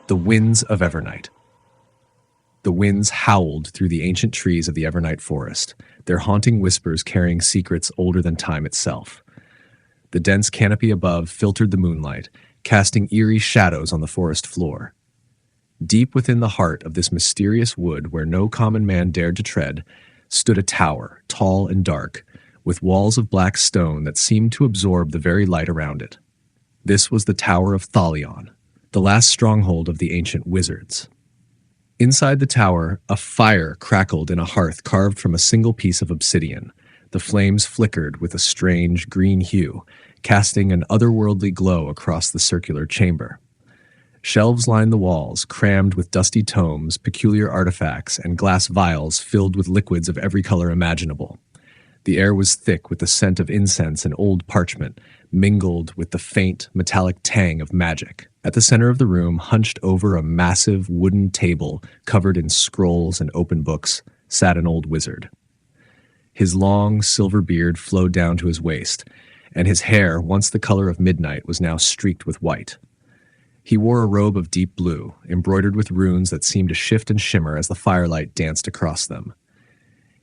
The winds of Evernight. The winds howled through the ancient trees of the Evernight forest, their haunting whispers carrying secrets older than time itself. The dense canopy above filtered the moonlight, casting eerie shadows on the forest floor. Deep within the heart of this mysterious wood where no common man dared to tread, stood a tower, tall and dark, with walls of black stone that seemed to absorb the very light around it. This was the Tower of Thalion, the last stronghold of the ancient wizards. Inside the tower, a fire crackled in a hearth carved from a single piece of obsidian. The flames flickered with a strange green hue, casting an otherworldly glow across the circular chamber. Shelves lined the walls, crammed with dusty tomes, peculiar artifacts, and glass vials filled with liquids of every color imaginable. The air was thick with the scent of incense and old parchment, mingled with the faint, metallic tang of magic. At the center of the room, hunched over a massive wooden table covered in scrolls and open books, sat an old wizard. His long, silver beard flowed down to his waist, and his hair, once the color of midnight, was now streaked with white. He wore a robe of deep blue, embroidered with runes that seemed to shift and shimmer as the firelight danced across them.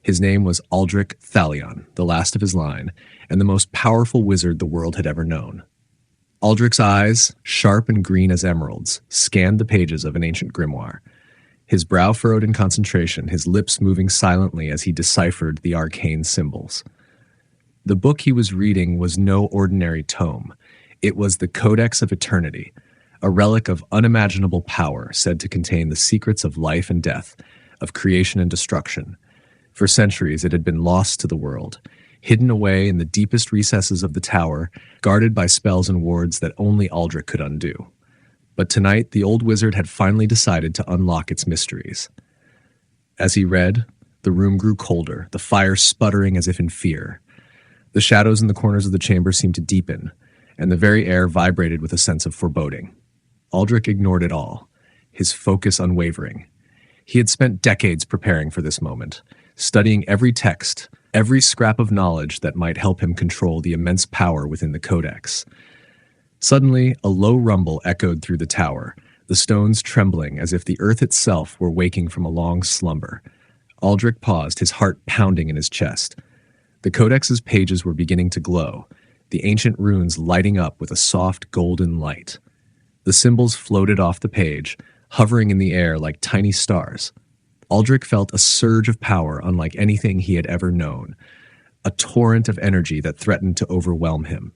His name was Aldric Thalion, the last of his line, and the most powerful wizard the world had ever known. Aldric's eyes, sharp and green as emeralds, scanned the pages of an ancient grimoire. His brow furrowed in concentration, his lips moving silently as he deciphered the arcane symbols. The book he was reading was no ordinary tome. It was the Codex of Eternity, a relic of unimaginable power said to contain the secrets of life and death, of creation and destruction. For centuries it had been lost to the world, hidden away in the deepest recesses of the tower, guarded by spells and wards that only Aldric could undo. But tonight the old wizard had finally decided to unlock its mysteries. As he read, the room grew colder, the fire sputtering as if in fear. The shadows in the corners of the chamber seemed to deepen, and the very air vibrated with a sense of foreboding. Aldric ignored it all, his focus unwavering. He had spent decades preparing for this moment, studying every text, every scrap of knowledge that might help him control the immense power within the Codex. Suddenly, a low rumble echoed through the tower, the stones trembling as if the earth itself were waking from a long slumber. Aldric paused, his heart pounding in his chest. The Codex's pages were beginning to glow, the ancient runes lighting up with a soft golden light. The symbols floated off the page, hovering in the air like tiny stars. Aldric felt a surge of power unlike anything he had ever known, a torrent of energy that threatened to overwhelm him.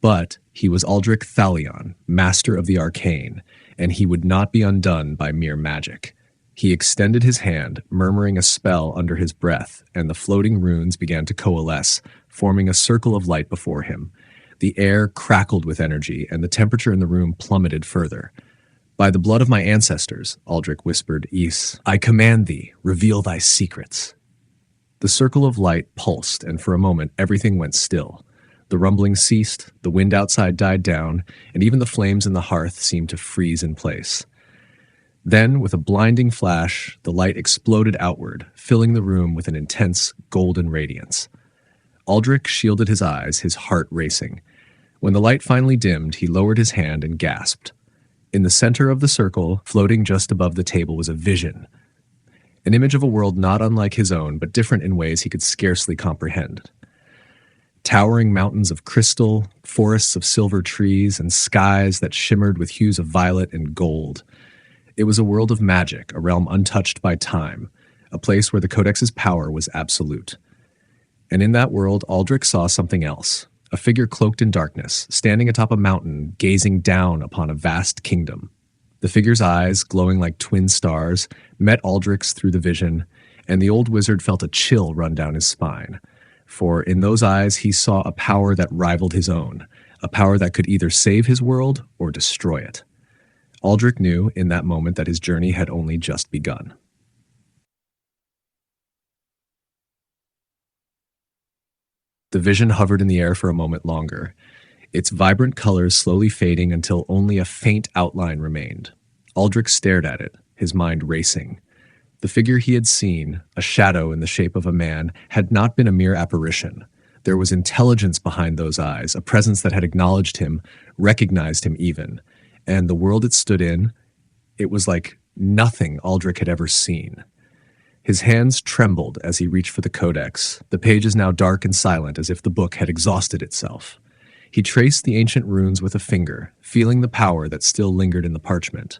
But he was Aldric Thalion, master of the arcane, and he would not be undone by mere magic. He extended his hand, murmuring a spell under his breath, and the floating runes began to coalesce, forming a circle of light before him. The air crackled with energy, and the temperature in the room plummeted further. "By the blood of my ancestors," Aldric whispered, "I command thee, reveal thy secrets." The circle of light pulsed, and for a moment everything went still. The rumbling ceased, the wind outside died down, and even the flames in the hearth seemed to freeze in place. Then, with a blinding flash, the light exploded outward, filling the room with an intense golden radiance. Aldric shielded his eyes, his heart racing. When the light finally dimmed, he lowered his hand and gasped. In the center of the circle, floating just above the table, was a vision. An image of a world not unlike his own, but different in ways he could scarcely comprehend. Towering mountains of crystal, forests of silver trees, and skies that shimmered with hues of violet and gold. It was a world of magic, a realm untouched by time, a place where the Codex's power was absolute. And in that world, Aldric saw something else. A figure cloaked in darkness, standing atop a mountain, gazing down upon a vast kingdom. The figure's eyes, glowing like twin stars, met Aldric's through the vision, and the old wizard felt a chill run down his spine. For in those eyes he saw a power that rivaled his own, a power that could either save his world or destroy it. Aldric knew in that moment that his journey had only just begun. The vision hovered in the air for a moment longer, its vibrant colors slowly fading until only a faint outline remained. Aldric stared at it, his mind racing. The figure he had seen, a shadow in the shape of a man, had not been a mere apparition. There was intelligence behind those eyes, a presence that had acknowledged him, recognized him even, and the world it stood in, It was like nothing Aldric had ever seen. His hands trembled as he reached for the codex, the pages now dark and silent as if the book had exhausted itself. He traced the ancient runes with a finger, feeling the power that still lingered in the parchment.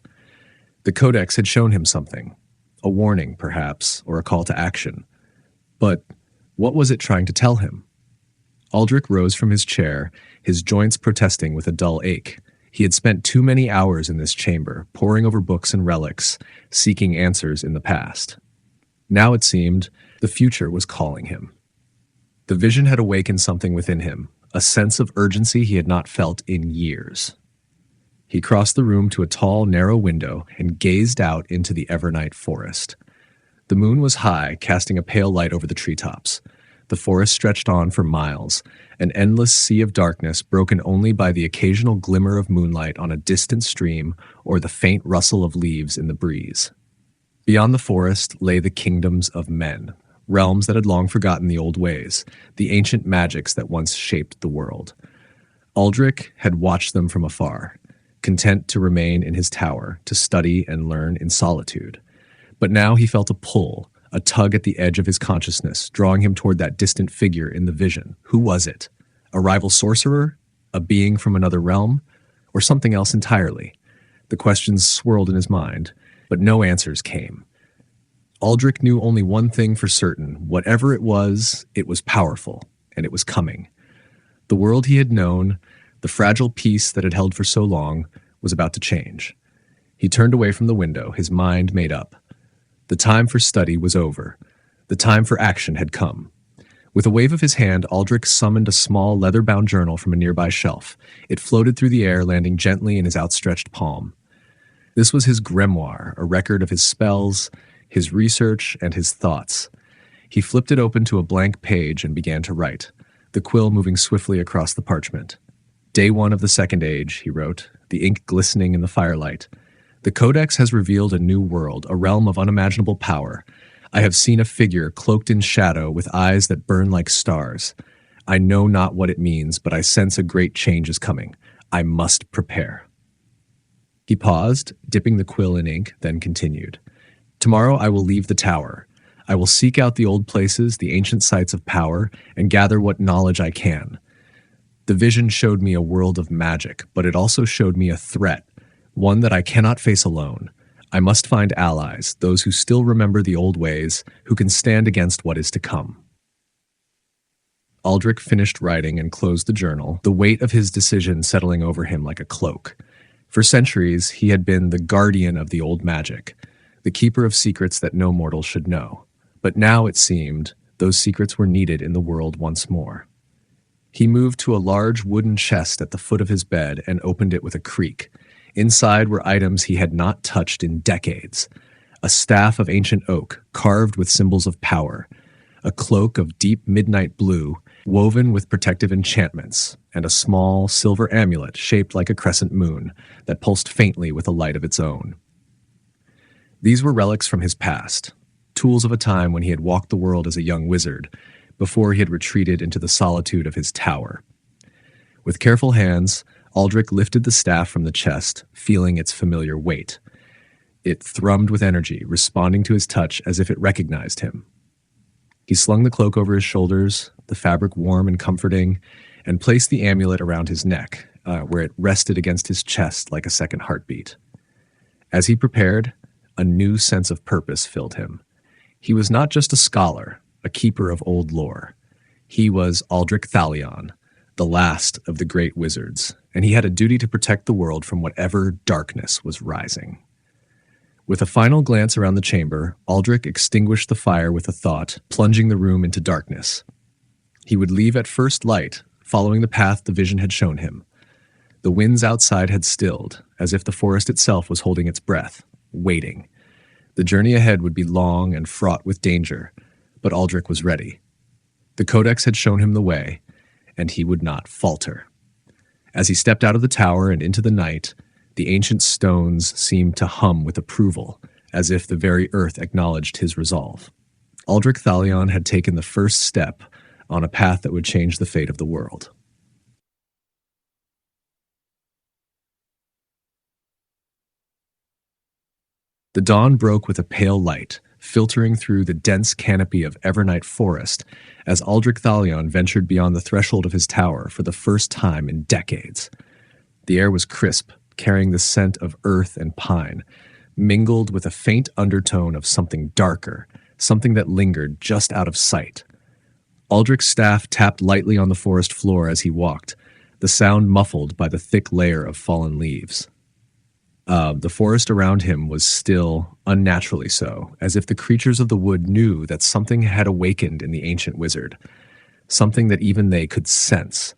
The codex had shown him something, a warning, perhaps, or a call to action. But what was it trying to tell him? Aldric rose from his chair, his joints protesting with a dull ache. He had spent too many hours in this chamber, poring over books and relics, seeking answers in the past. Now it seemed the future was calling him. The vision had awakened something within him, a sense of urgency he had not felt in years. He crossed the room to a tall, narrow window and gazed out into the Evernight forest. The moon was high, casting a pale light over the treetops. The forest stretched on for miles, an endless sea of darkness broken only by the occasional glimmer of moonlight on a distant stream or the faint rustle of leaves in the breeze. Beyond the forest lay the kingdoms of men, realms that had long forgotten the old ways, the ancient magics that once shaped the world. Aldric had watched them from afar, content to remain in his tower, to study and learn in solitude. But now he felt a pull, a tug at the edge of his consciousness, drawing him toward that distant figure in the vision. Who was it? A rival sorcerer? A being from another realm? Or something else entirely? The questions swirled in his mind, but no answers came. Aldric knew only one thing for certain. Whatever it was powerful, and it was coming. The world he had known, the fragile peace that had held for so long, was about to change. He turned away from the window, his mind made up. The time for study was over. The time for action had come. With a wave of his hand, Aldric summoned a small leather-bound journal from a nearby shelf. It floated through the air, landing gently in his outstretched palm. This was his grimoire, a record of his spells, his research, and his thoughts. He flipped it open to a blank page and began to write, the quill moving swiftly across the parchment. Day 1 of the Second Age, he wrote, the ink glistening in the firelight. The Codex has revealed a new world, a realm of unimaginable power. I have seen a figure cloaked in shadow with eyes that burn like stars. I know not what it means, but I sense a great change is coming. I must prepare. He paused, dipping the quill in ink, then continued. Tomorrow I will leave the tower. I will seek out the old places, the ancient sites of power, and gather what knowledge I can. The vision showed me a world of magic, but it also showed me a threat, one that I cannot face alone. I must find allies, those who still remember the old ways, who can stand against what is to come. Aldric finished writing and closed the journal, the weight of his decision settling over him like a cloak. For centuries, he had been the guardian of the old magic, the keeper of secrets that no mortal should know. But now, it seemed, those secrets were needed in the world once more. He moved to a large wooden chest at the foot of his bed and opened it with a creak. Inside were items he had not touched in decades. A staff of ancient oak, carved with symbols of power. A cloak of deep midnight blue, woven with protective enchantments. And a small silver amulet shaped like a crescent moon that pulsed faintly with a light of its own. These were relics from his past, tools of a time when he had walked the world as a young wizard, before he had retreated into the solitude of his tower. With careful hands, Aldric lifted the staff from the chest, feeling its familiar weight. It thrummed with energy, responding to his touch as if it recognized him. He slung the cloak over his shoulders, the fabric warm and comforting, and placed the amulet around his neck, where it rested against his chest like a second heartbeat. As he prepared, a new sense of purpose filled him. He was not just a scholar, a keeper of old lore. He was Aldric Thalion, the last of the great wizards, and he had a duty to protect the world from whatever darkness was rising. With a final glance around the chamber, Aldric extinguished the fire with a thought, plunging the room into darkness. He would leave at first light, following the path the vision had shown him. The winds outside had stilled, as if the forest itself was holding its breath, waiting. The journey ahead would be long and fraught with danger, but Aldric was ready. The Codex had shown him the way, and he would not falter. As he stepped out of the tower and into the night, the ancient stones seemed to hum with approval, as if the very earth acknowledged his resolve. Aldric Thalion had taken the first step on a path that would change the fate of the world. The dawn broke with a pale light, filtering through the dense canopy of Evernight forest as Aldric Thalion ventured beyond the threshold of his tower for the first time in decades. The air was crisp, carrying the scent of earth and pine, mingled with a faint undertone of something darker, something that lingered just out of sight. Aldric's staff tapped lightly on the forest floor as he walked, the sound muffled by the thick layer of fallen leaves. The forest around him was still, unnaturally so, as if the creatures of the wood knew that something had awakened in the ancient wizard, something that even they could sense.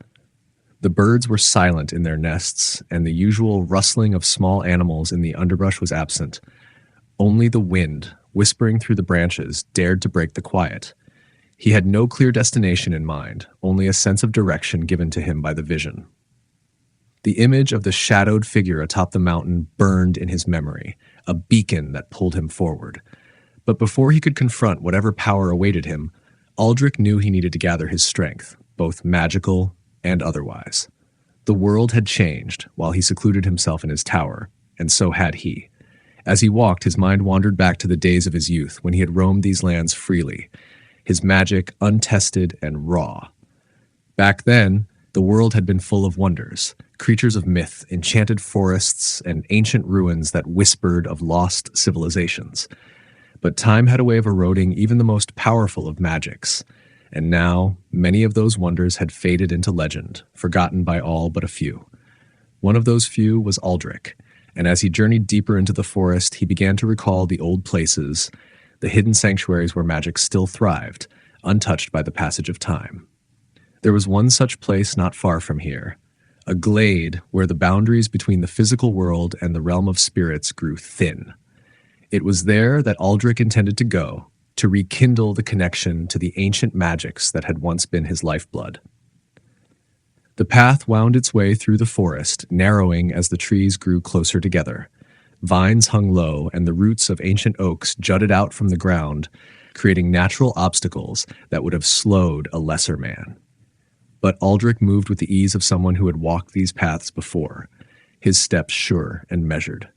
The birds were silent in their nests, and the usual rustling of small animals in the underbrush was absent. Only the wind, whispering through the branches, dared to break the quiet. He had no clear destination in mind, only a sense of direction given to him by the vision. The image of the shadowed figure atop the mountain burned in his memory, a beacon that pulled him forward. But before he could confront whatever power awaited him, Aldric knew he needed to gather his strength, both magical and otherwise. The world had changed while he secluded himself in his tower, and so had he. As he walked, his mind wandered back to the days of his youth when he had roamed these lands freely, his magic untested and raw. Back then, the world had been full of wonders, creatures of myth, enchanted forests, and ancient ruins that whispered of lost civilizations. But time had a way of eroding even the most powerful of magics, and now many of those wonders had faded into legend, forgotten by all but a few. One of those few was Aldric, and as he journeyed deeper into the forest, he began to recall the old places, the hidden sanctuaries where magic still thrived, untouched by the passage of time. There was one such place not far from here, a glade where the boundaries between the physical world and the realm of spirits grew thin. It was there that Aldric intended to go, to rekindle the connection to the ancient magics that had once been his lifeblood. The path wound its way through the forest, narrowing as the trees grew closer together. Vines hung low, and the roots of ancient oaks jutted out from the ground, creating natural obstacles that would have slowed a lesser man. But Aldric moved with the ease of someone who had walked these paths before, his steps sure and measured.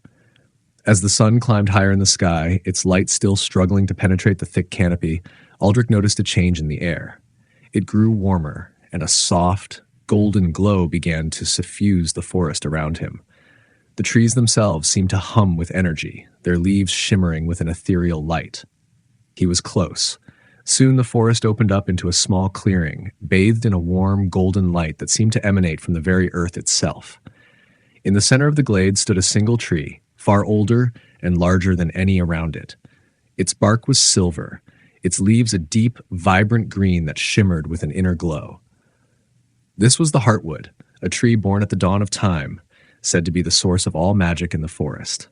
As the sun climbed higher in the sky, its light still struggling to penetrate the thick canopy, Aldric noticed a change in the air. It grew warmer, and a soft, golden glow began to suffuse the forest around him. The trees themselves seemed to hum with energy, their leaves shimmering with an ethereal light. He was close. Soon the forest opened up into a small clearing, bathed in a warm, golden light that seemed to emanate from the very earth itself. In the center of the glade stood a single tree, far older and larger than any around it. Its bark was silver, its leaves a deep, vibrant green that shimmered with an inner glow. This was the heartwood, a tree born at the dawn of time, said to be the source of all magic in the forest.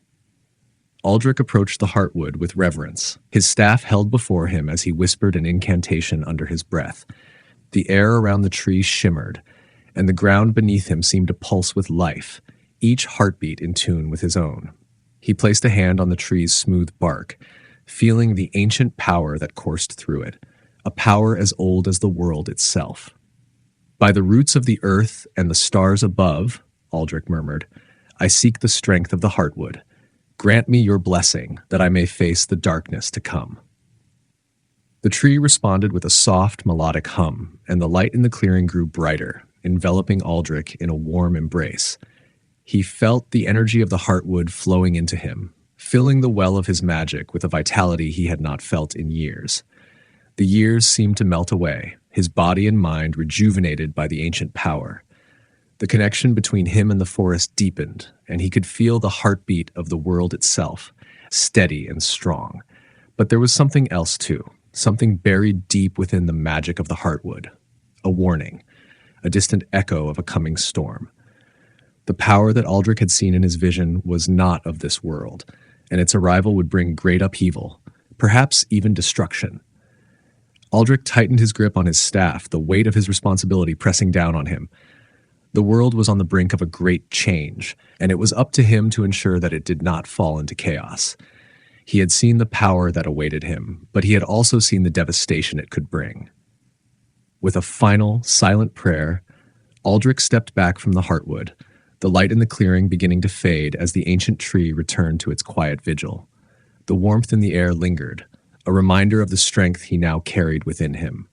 Aldric approached the heartwood with reverence, his staff held before him as he whispered an incantation under his breath. The air around the tree shimmered, and the ground beneath him seemed to pulse with life, each heartbeat in tune with his own. He placed a hand on the tree's smooth bark, feeling the ancient power that coursed through it, a power as old as the world itself. "By the roots of the earth and the stars above," Aldric murmured, "I seek the strength of the heartwood. Grant me your blessing, that I may face the darkness to come." The tree responded with a soft, melodic hum, and the light in the clearing grew brighter, enveloping Aldric in a warm embrace. He felt the energy of the heartwood flowing into him, filling the well of his magic with a vitality he had not felt in years. The years seemed to melt away, his body and mind rejuvenated by the ancient power. The connection between him and the forest deepened, and he could feel the heartbeat of the world itself, steady and strong. But there was something else too, something buried deep within the magic of the heartwood. A warning, a distant echo of a coming storm. The power that Aldric had seen in his vision was not of this world, and its arrival would bring great upheaval, perhaps even destruction. Aldric tightened his grip on his staff, the weight of his responsibility pressing down on him. The world was on the brink of a great change, and it was up to him to ensure that it did not fall into chaos. He had seen the power that awaited him, but he had also seen the devastation it could bring. With a final, silent prayer, Aldric stepped back from the heartwood, the light in the clearing beginning to fade as the ancient tree returned to its quiet vigil. The warmth in the air lingered, a reminder of the strength he now carried within him.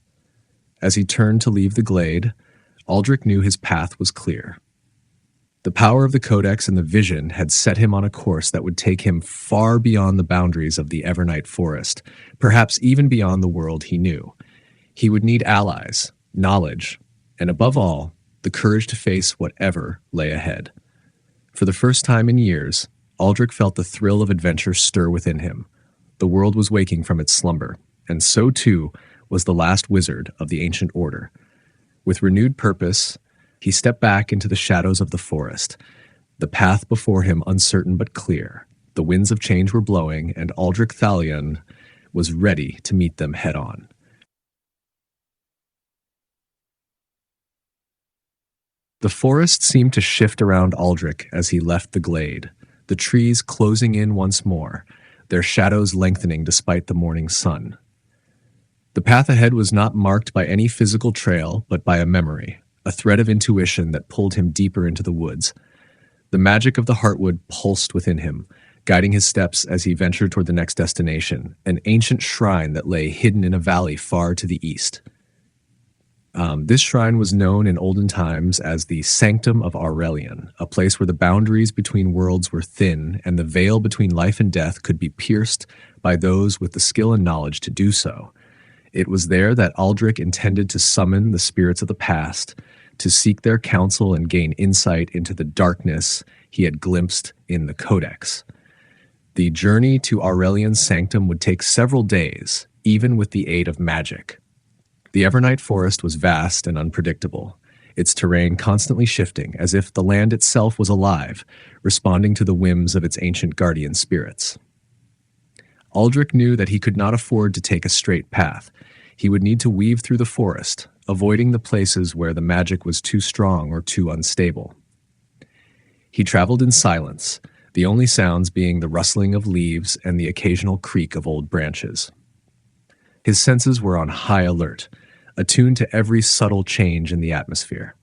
As he turned to leave the glade, Aldric knew his path was clear. The power of the Codex and the vision had set him on a course that would take him far beyond the boundaries of the Evernight forest, perhaps even beyond the world he knew. He would need allies, knowledge, and above all, the courage to face whatever lay ahead. For the first time in years, Aldric felt the thrill of adventure stir within him. The world was waking from its slumber, and so too was the last wizard of the ancient order. With renewed purpose, he stepped back into the shadows of the forest, the path before him uncertain but clear. The winds of change were blowing, and Aldric Thalion was ready to meet them head-on. The forest seemed to shift around Aldric as he left the glade, the trees closing in once more, their shadows lengthening despite the morning sun. The path ahead was not marked by any physical trail, but by a memory, a thread of intuition that pulled him deeper into the woods. The magic of the heartwood pulsed within him, guiding his steps as he ventured toward the next destination, an ancient shrine that lay hidden in a valley far to the east. This shrine was known in olden times as the Sanctum of Aurelian, a place where the boundaries between worlds were thin and the veil between life and death could be pierced by those with the skill and knowledge to do so. It was there that Aldric intended to summon the spirits of the past, to seek their counsel and gain insight into the darkness he had glimpsed in the Codex. The journey to Aurelian's sanctum would take several days, even with the aid of magic. The Evernight forest was vast and unpredictable, its terrain constantly shifting, as if the land itself was alive, responding to the whims of its ancient guardian spirits. Aldric knew that he could not afford to take a straight path. He would need to weave through the forest, avoiding the places where the magic was too strong or too unstable. He traveled in silence, the only sounds being the rustling of leaves and the occasional creak of old branches. His senses were on high alert, attuned to every subtle change in the atmosphere.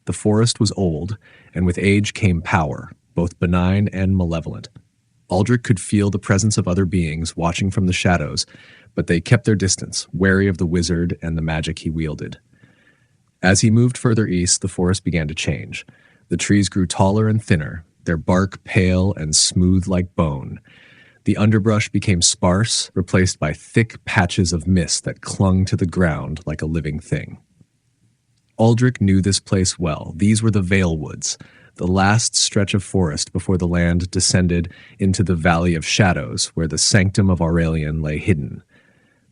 The forest was old, and with age came power, both benign and malevolent. Aldric could feel the presence of other beings watching from the shadows, but they kept their distance, wary of the wizard and the magic he wielded. As he moved further east, the forest began to change. The trees grew taller and thinner, their bark pale and smooth like bone. The underbrush became sparse, replaced by thick patches of mist that clung to the ground like a living thing. Aldric knew this place well. These were the Vale Woods, the last stretch of forest before the land descended into the Valley of Shadows, where the Sanctum of Aurelian lay hidden.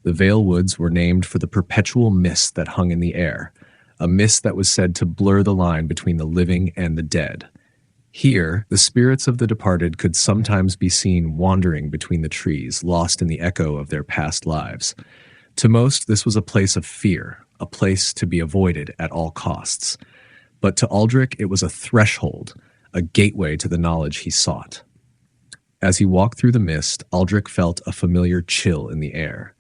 The Vale Woods were named for the perpetual mist that hung in the air, a mist that was said to blur the line between the living and the dead. Here, the spirits of the departed could sometimes be seen wandering between the trees, lost in the echo of their past lives. To most, this was a place of fear, a place to be avoided at all costs. But to Aldric, it was a threshold, a gateway to the knowledge he sought. As he walked through the mist, Aldric felt a familiar chill in the air.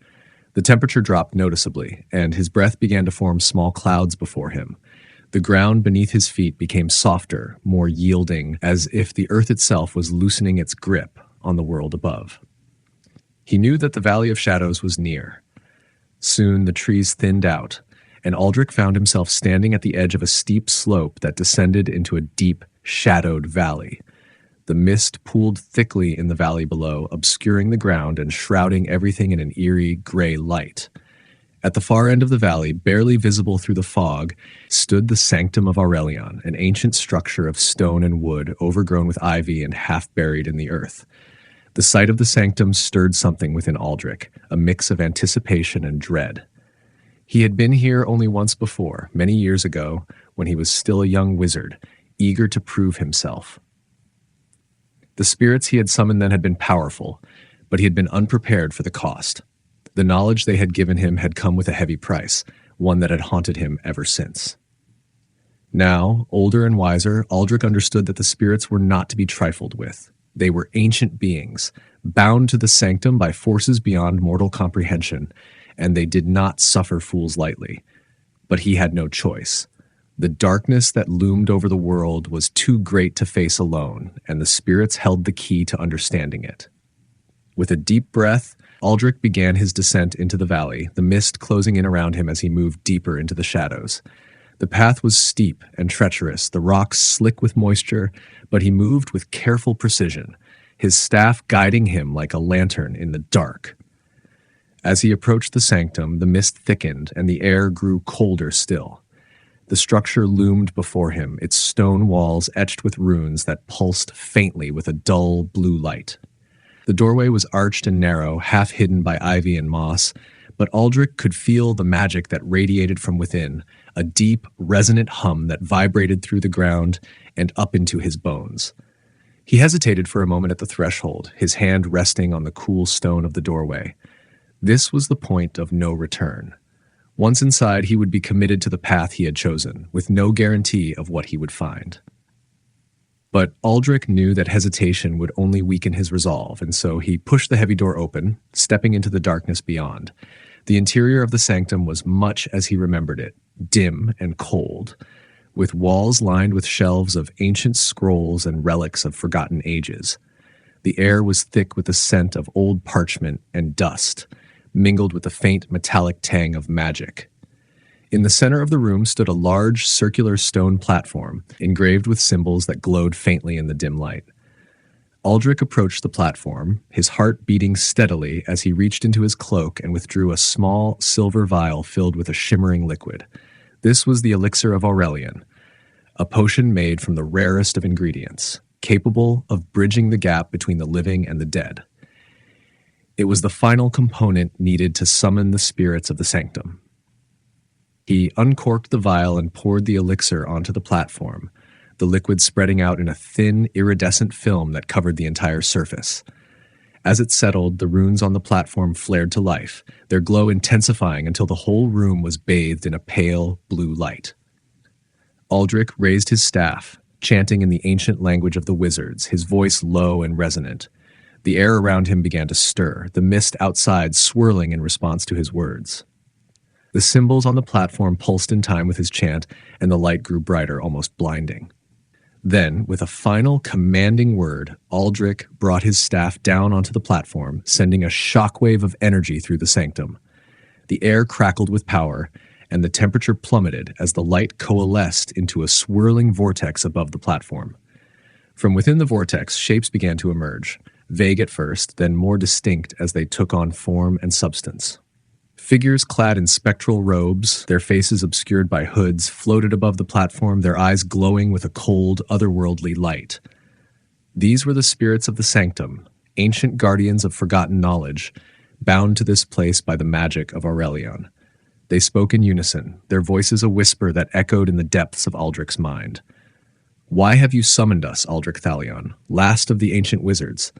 The temperature dropped noticeably, and his breath began to form small clouds before him. The ground beneath his feet became softer, more yielding, as if the earth itself was loosening its grip on the world above. He knew that the Valley of Shadows was near. Soon the trees thinned out, and Aldric found himself standing at the edge of a steep slope that descended into a deep, shadowed valley. The mist pooled thickly in the valley below, obscuring the ground and shrouding everything in an eerie, gray light. At the far end of the valley, barely visible through the fog, stood the Sanctum of Aurelian, an ancient structure of stone and wood overgrown with ivy and half buried in the earth. The sight of the sanctum stirred something within Aldric, a mix of anticipation and dread. He had been here only once before, many years ago, when he was still a young wizard, eager to prove himself. The spirits he had summoned then had been powerful, but he had been unprepared for the cost. The knowledge they had given him had come with a heavy price, one that had haunted him ever since. Now, older and wiser, Aldric understood that the spirits were not to be trifled with. They were ancient beings, bound to the sanctum by forces beyond mortal comprehension, and they did not suffer fools lightly. But he had no choice. The darkness that loomed over the world was too great to face alone, and the spirits held the key to understanding it. With a deep breath, Aldric began his descent into the valley, the mist closing in around him as he moved deeper into the shadows. The path was steep and treacherous, the rocks slick with moisture, but he moved with careful precision, his staff guiding him like a lantern in the dark. As he approached the sanctum, the mist thickened and the air grew colder still. The structure loomed before him, its stone walls etched with runes that pulsed faintly with a dull blue light. The doorway was arched and narrow, half hidden by ivy and moss, but Aldric could feel the magic that radiated from within, a deep, resonant hum that vibrated through the ground and up into his bones. He hesitated for a moment at the threshold, his hand resting on the cool stone of the doorway. This was the point of no return. Once inside, he would be committed to the path he had chosen, with no guarantee of what he would find. But Aldric knew that hesitation would only weaken his resolve, and so he pushed the heavy door open, stepping into the darkness beyond. The interior of the sanctum was much as he remembered it, dim and cold, with walls lined with shelves of ancient scrolls and relics of forgotten ages. The air was thick with the scent of old parchment and dust, mingled with the faint metallic tang of magic. In the center of the room stood a large circular stone platform, engraved with symbols that glowed faintly in the dim light. Aldric approached the platform, his heart beating steadily as he reached into his cloak and withdrew a small silver vial filled with a shimmering liquid. This was the elixir of Aurelian, a potion made from the rarest of ingredients, capable of bridging the gap between the living and the dead. It was the final component needed to summon the spirits of the sanctum. He uncorked the vial and poured the elixir onto the platform, the liquid spreading out in a thin, iridescent film that covered the entire surface. As it settled, the runes on the platform flared to life, their glow intensifying until the whole room was bathed in a pale, blue light. Aldric raised his staff, chanting in the ancient language of the wizards, his voice low and resonant. The air around him began to stir, the mist outside swirling in response to his words. The symbols on the platform pulsed in time with his chant, and the light grew brighter, almost blinding. Then, with a final commanding word, Aldric brought his staff down onto the platform, sending a shockwave of energy through the sanctum. The air crackled with power, and the temperature plummeted as the light coalesced into a swirling vortex above the platform. From within the vortex, shapes began to emerge, vague at first, then more distinct as they took on form and substance. Figures clad in spectral robes, their faces obscured by hoods, floated above the platform, their eyes glowing with a cold, otherworldly light. These were the spirits of the sanctum, ancient guardians of forgotten knowledge, bound to this place by the magic of Aurelian. They spoke in unison, their voices a whisper that echoed in the depths of Aldric's mind. "Why have you summoned us, Aldric Thalion, last of the ancient wizards?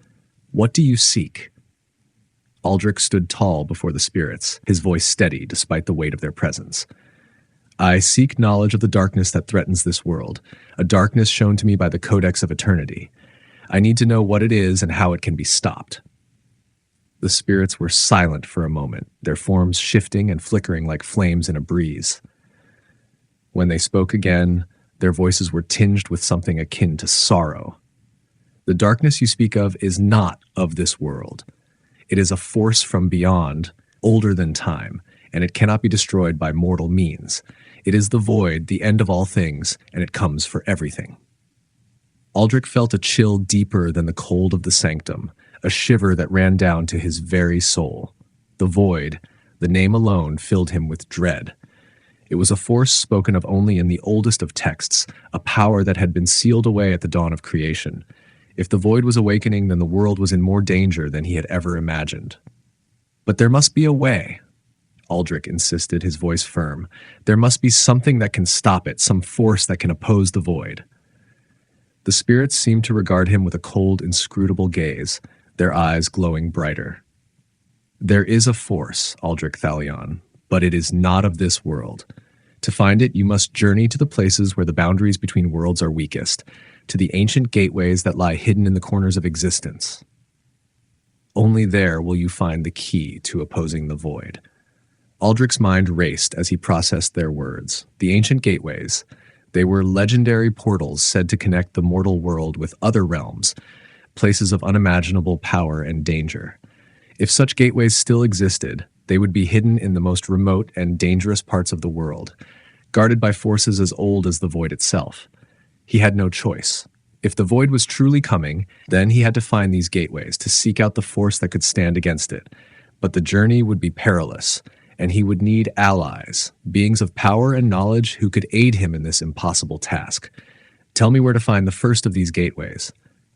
What do you seek?" Aldric stood tall before the spirits, his voice steady despite the weight of their presence. "I seek knowledge of the darkness that threatens this world, a darkness shown to me by the Codex of Eternity. I need to know what it is and how it can be stopped." The spirits were silent for a moment, their forms shifting and flickering like flames in a breeze. When they spoke again, their voices were tinged with something akin to sorrow. "The darkness you speak of is not of this world. It is a force from beyond, older than time, and it cannot be destroyed by mortal means. It is the void, the end of all things, and it comes for everything." Aldric felt a chill deeper than the cold of the sanctum, a shiver that ran down to his very soul. The void, the name alone, filled him with dread. It was a force spoken of only in the oldest of texts, a power that had been sealed away at the dawn of creation. If the void was awakening, then the world was in more danger than he had ever imagined. "But there must be a way," Aldric insisted, his voice firm. "There must be something that can stop it, some force that can oppose the void." The spirits seemed to regard him with a cold, inscrutable gaze, their eyes glowing brighter. "There is a force, Aldric Thalion, but it is not of this world. To find it, you must journey to the places where the boundaries between worlds are weakest, to the ancient gateways that lie hidden in the corners of existence. Only there will you find the key to opposing the void." Aldric's mind raced as he processed their words. The ancient gateways, they were legendary portals said to connect the mortal world with other realms, places of unimaginable power and danger. If such gateways still existed, they would be hidden in the most remote and dangerous parts of the world, guarded by forces as old as the void itself. He had no choice. If the void was truly coming, then he had to find these gateways to seek out the force that could stand against it. But the journey would be perilous, and he would need allies, beings of power and knowledge who could aid him in this impossible task. "Tell me where to find the first of these gateways,"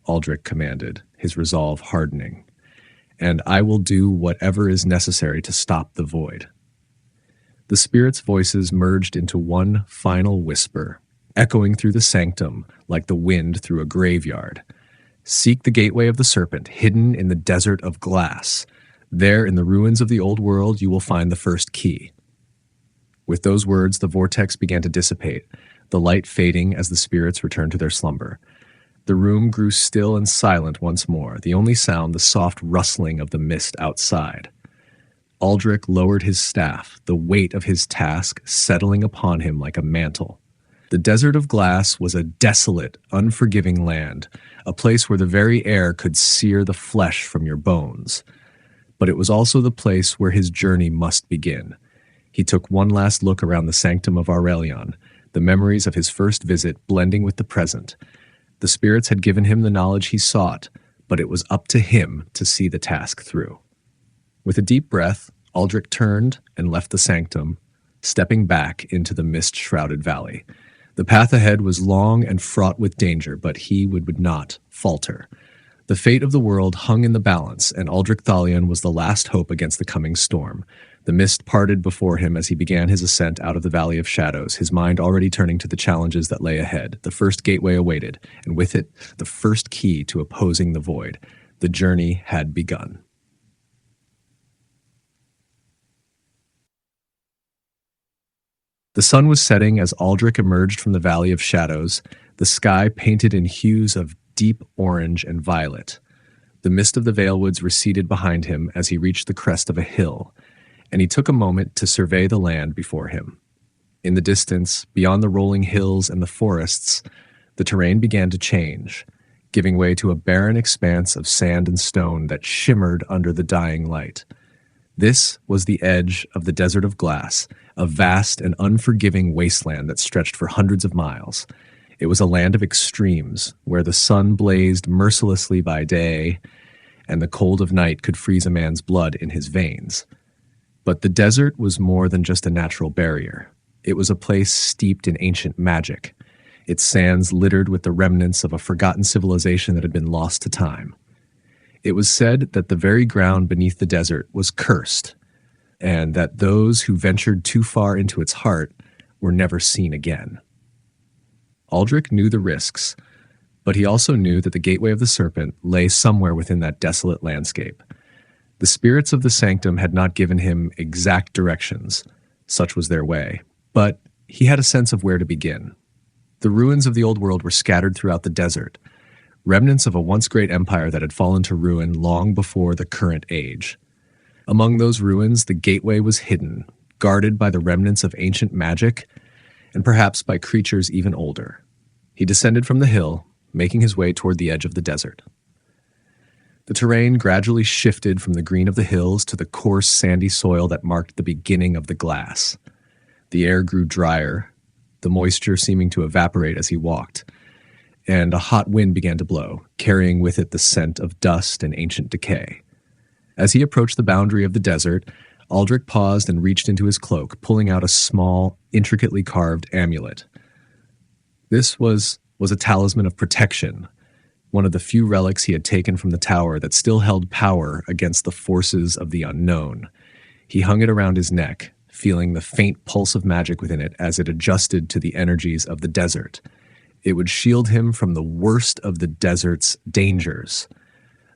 Aldric commanded, his resolve hardening. "And I will do whatever is necessary to stop the void." The spirits' voices merged into one final whisper, echoing through the sanctum like the wind through a graveyard. "Seek the gateway of the serpent, hidden in the desert of glass. There, in the ruins of the old world, you will find the first key." With those words, the vortex began to dissipate, the light fading as the spirits returned to their slumber. The room grew still and silent once more, the only sound the soft rustling of the mist outside. Aldric lowered his staff, the weight of his task settling upon him like a mantle. The desert of glass was a desolate, unforgiving land, a place where the very air could sear the flesh from your bones. But it was also the place where his journey must begin. He took one last look around the sanctum of Aurelion, the memories of his first visit blending with the present. The spirits had given him the knowledge he sought, but it was up to him to see the task through. With a deep breath, Aldric turned and left the sanctum, stepping back into the mist-shrouded valley. The path ahead was long and fraught with danger, but he would not falter. The fate of the world hung in the balance, and Aldric Thalion was the last hope against the coming storm. The mist parted before him as he began his ascent out of the Valley of Shadows, his mind already turning to the challenges that lay ahead. The first gateway awaited, and with it, the first key to opposing the void. The journey had begun. The sun was setting as Aldric emerged from the Valley of Shadows, the sky painted in hues of deep orange and violet. The mist of the Valewoods receded behind him as he reached the crest of a hill, and he took a moment to survey the land before him. In the distance, beyond the rolling hills and the forests, the terrain began to change, giving way to a barren expanse of sand and stone that shimmered under the dying light. This was the edge of the Desert of Glass, a vast and unforgiving wasteland that stretched for hundreds of miles. It was a land of extremes, where the sun blazed mercilessly by day, and the cold of night could freeze a man's blood in his veins. But the desert was more than just a natural barrier. It was a place steeped in ancient magic, its sands littered with the remnants of a forgotten civilization that had been lost to time. It was said that the very ground beneath the desert was cursed, and that those who ventured too far into its heart were never seen again. Aldric knew the risks, but he also knew that the Gateway of the Serpent lay somewhere within that desolate landscape. The spirits of the sanctum had not given him exact directions, such was their way, but he had a sense of where to begin. The ruins of the old world were scattered throughout the desert, remnants of a once great empire that had fallen to ruin long before the current age. Among those ruins, the gateway was hidden, guarded by the remnants of ancient magic, and perhaps by creatures even older. He descended from the hill, making his way toward the edge of the desert. The terrain gradually shifted from the green of the hills to the coarse, sandy soil that marked the beginning of the glass. The air grew drier, the moisture seeming to evaporate as he walked, and a hot wind began to blow, carrying with it the scent of dust and ancient decay. As he approached the boundary of the desert, Aldric paused and reached into his cloak, pulling out a small, intricately carved amulet. This was a talisman of protection, one of the few relics he had taken from the tower that still held power against the forces of the unknown. He hung it around his neck, feeling the faint pulse of magic within it as it adjusted to the energies of the desert. It would shield him from the worst of the desert's dangers,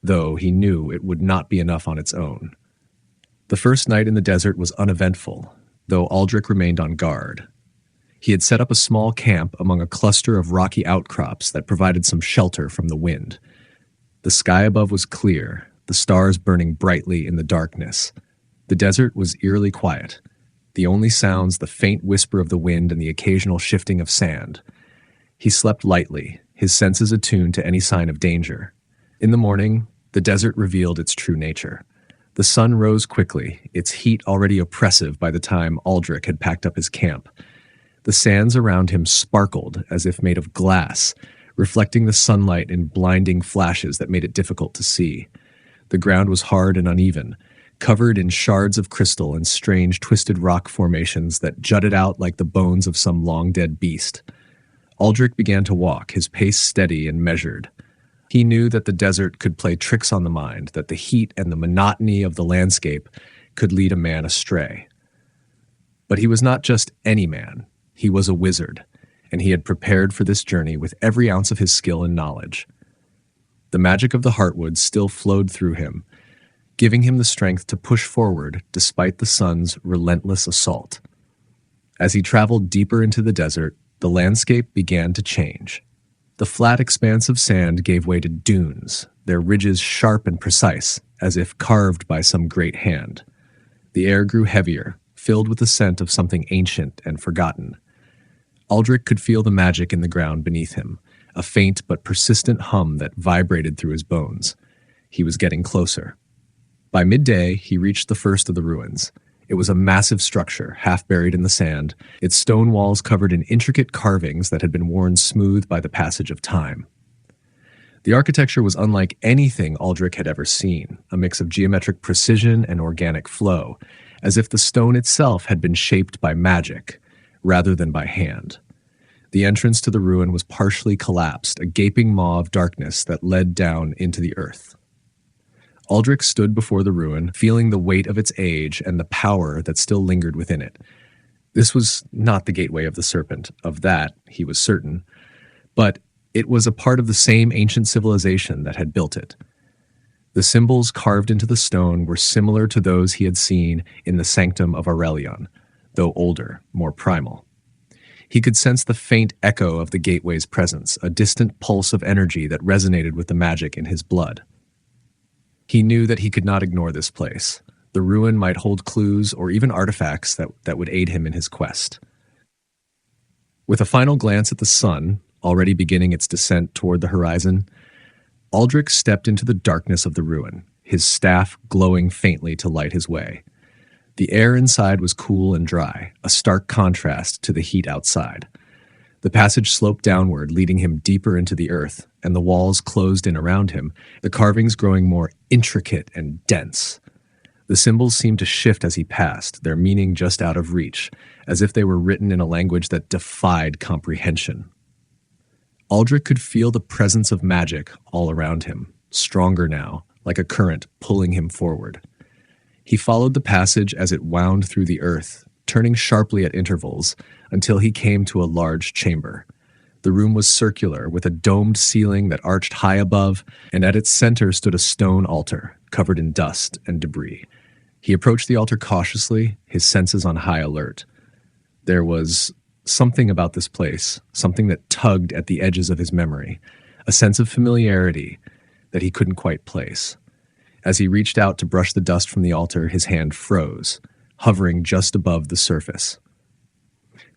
though he knew it would not be enough on its own. The first night in the desert was uneventful, though Aldric remained on guard. He had set up a small camp among a cluster of rocky outcrops that provided some shelter from the wind. The sky above was clear, the stars burning brightly in the darkness. The desert was eerily quiet, the only sounds the faint whisper of the wind and the occasional shifting of sand. He slept lightly, his senses attuned to any sign of danger. In the morning, the desert revealed its true nature. The sun rose quickly, its heat already oppressive by the time Aldric had packed up his camp. The sands around him sparkled as if made of glass, reflecting the sunlight in blinding flashes that made it difficult to see. The ground was hard and uneven, covered in shards of crystal and strange twisted rock formations that jutted out like the bones of some long-dead beast. Aldric began to walk, his pace steady and measured. He knew that the desert could play tricks on the mind, that the heat and the monotony of the landscape could lead a man astray. But he was not just any man. He was a wizard, and he had prepared for this journey with every ounce of his skill and knowledge. The magic of the Heartwood still flowed through him, giving him the strength to push forward despite the sun's relentless assault. As he traveled deeper into the desert, the landscape began to change. The flat expanse of sand gave way to dunes, their ridges sharp and precise, as if carved by some great hand. The air grew heavier, filled with the scent of something ancient and forgotten. Aldric could feel the magic in the ground beneath him, a faint but persistent hum that vibrated through his bones. He was getting closer. By midday, he reached the first of the ruins. It was a massive structure, half buried in the sand, its stone walls covered in intricate carvings that had been worn smooth by the passage of time. The architecture was unlike anything Aldric had ever seen, a mix of geometric precision and organic flow, as if the stone itself had been shaped by magic, rather than by hand. The entrance to the ruin was partially collapsed, a gaping maw of darkness that led down into the earth. Aldric stood before the ruin, feeling the weight of its age and the power that still lingered within it. This was not the gateway of the serpent, of that he was certain, but it was a part of the same ancient civilization that had built it. The symbols carved into the stone were similar to those he had seen in the sanctum of Aurelion, though older, more primal. He could sense the faint echo of the gateway's presence, a distant pulse of energy that resonated with the magic in his blood. He knew that he could not ignore this place. The ruin might hold clues or even artifacts that would aid him in his quest. With a final glance at the sun, already beginning its descent toward the horizon, Aldric stepped into the darkness of the ruin, his staff glowing faintly to light his way. The air inside was cool and dry, a stark contrast to the heat outside. The passage sloped downward, leading him deeper into the earth, and the walls closed in around him, the carvings growing more intricate and dense. The symbols seemed to shift as he passed, their meaning just out of reach, as if they were written in a language that defied comprehension. Aldric could feel the presence of magic all around him, stronger now, like a current pulling him forward. He followed the passage as it wound through the earth, turning sharply at intervals, until he came to a large chamber. The room was circular, with a domed ceiling that arched high above, and at its center stood a stone altar, covered in dust and debris. He approached the altar cautiously, his senses on high alert. There was something about this place, something that tugged at the edges of his memory, a sense of familiarity that he couldn't quite place. As he reached out to brush the dust from the altar, his hand froze, hovering just above the surface.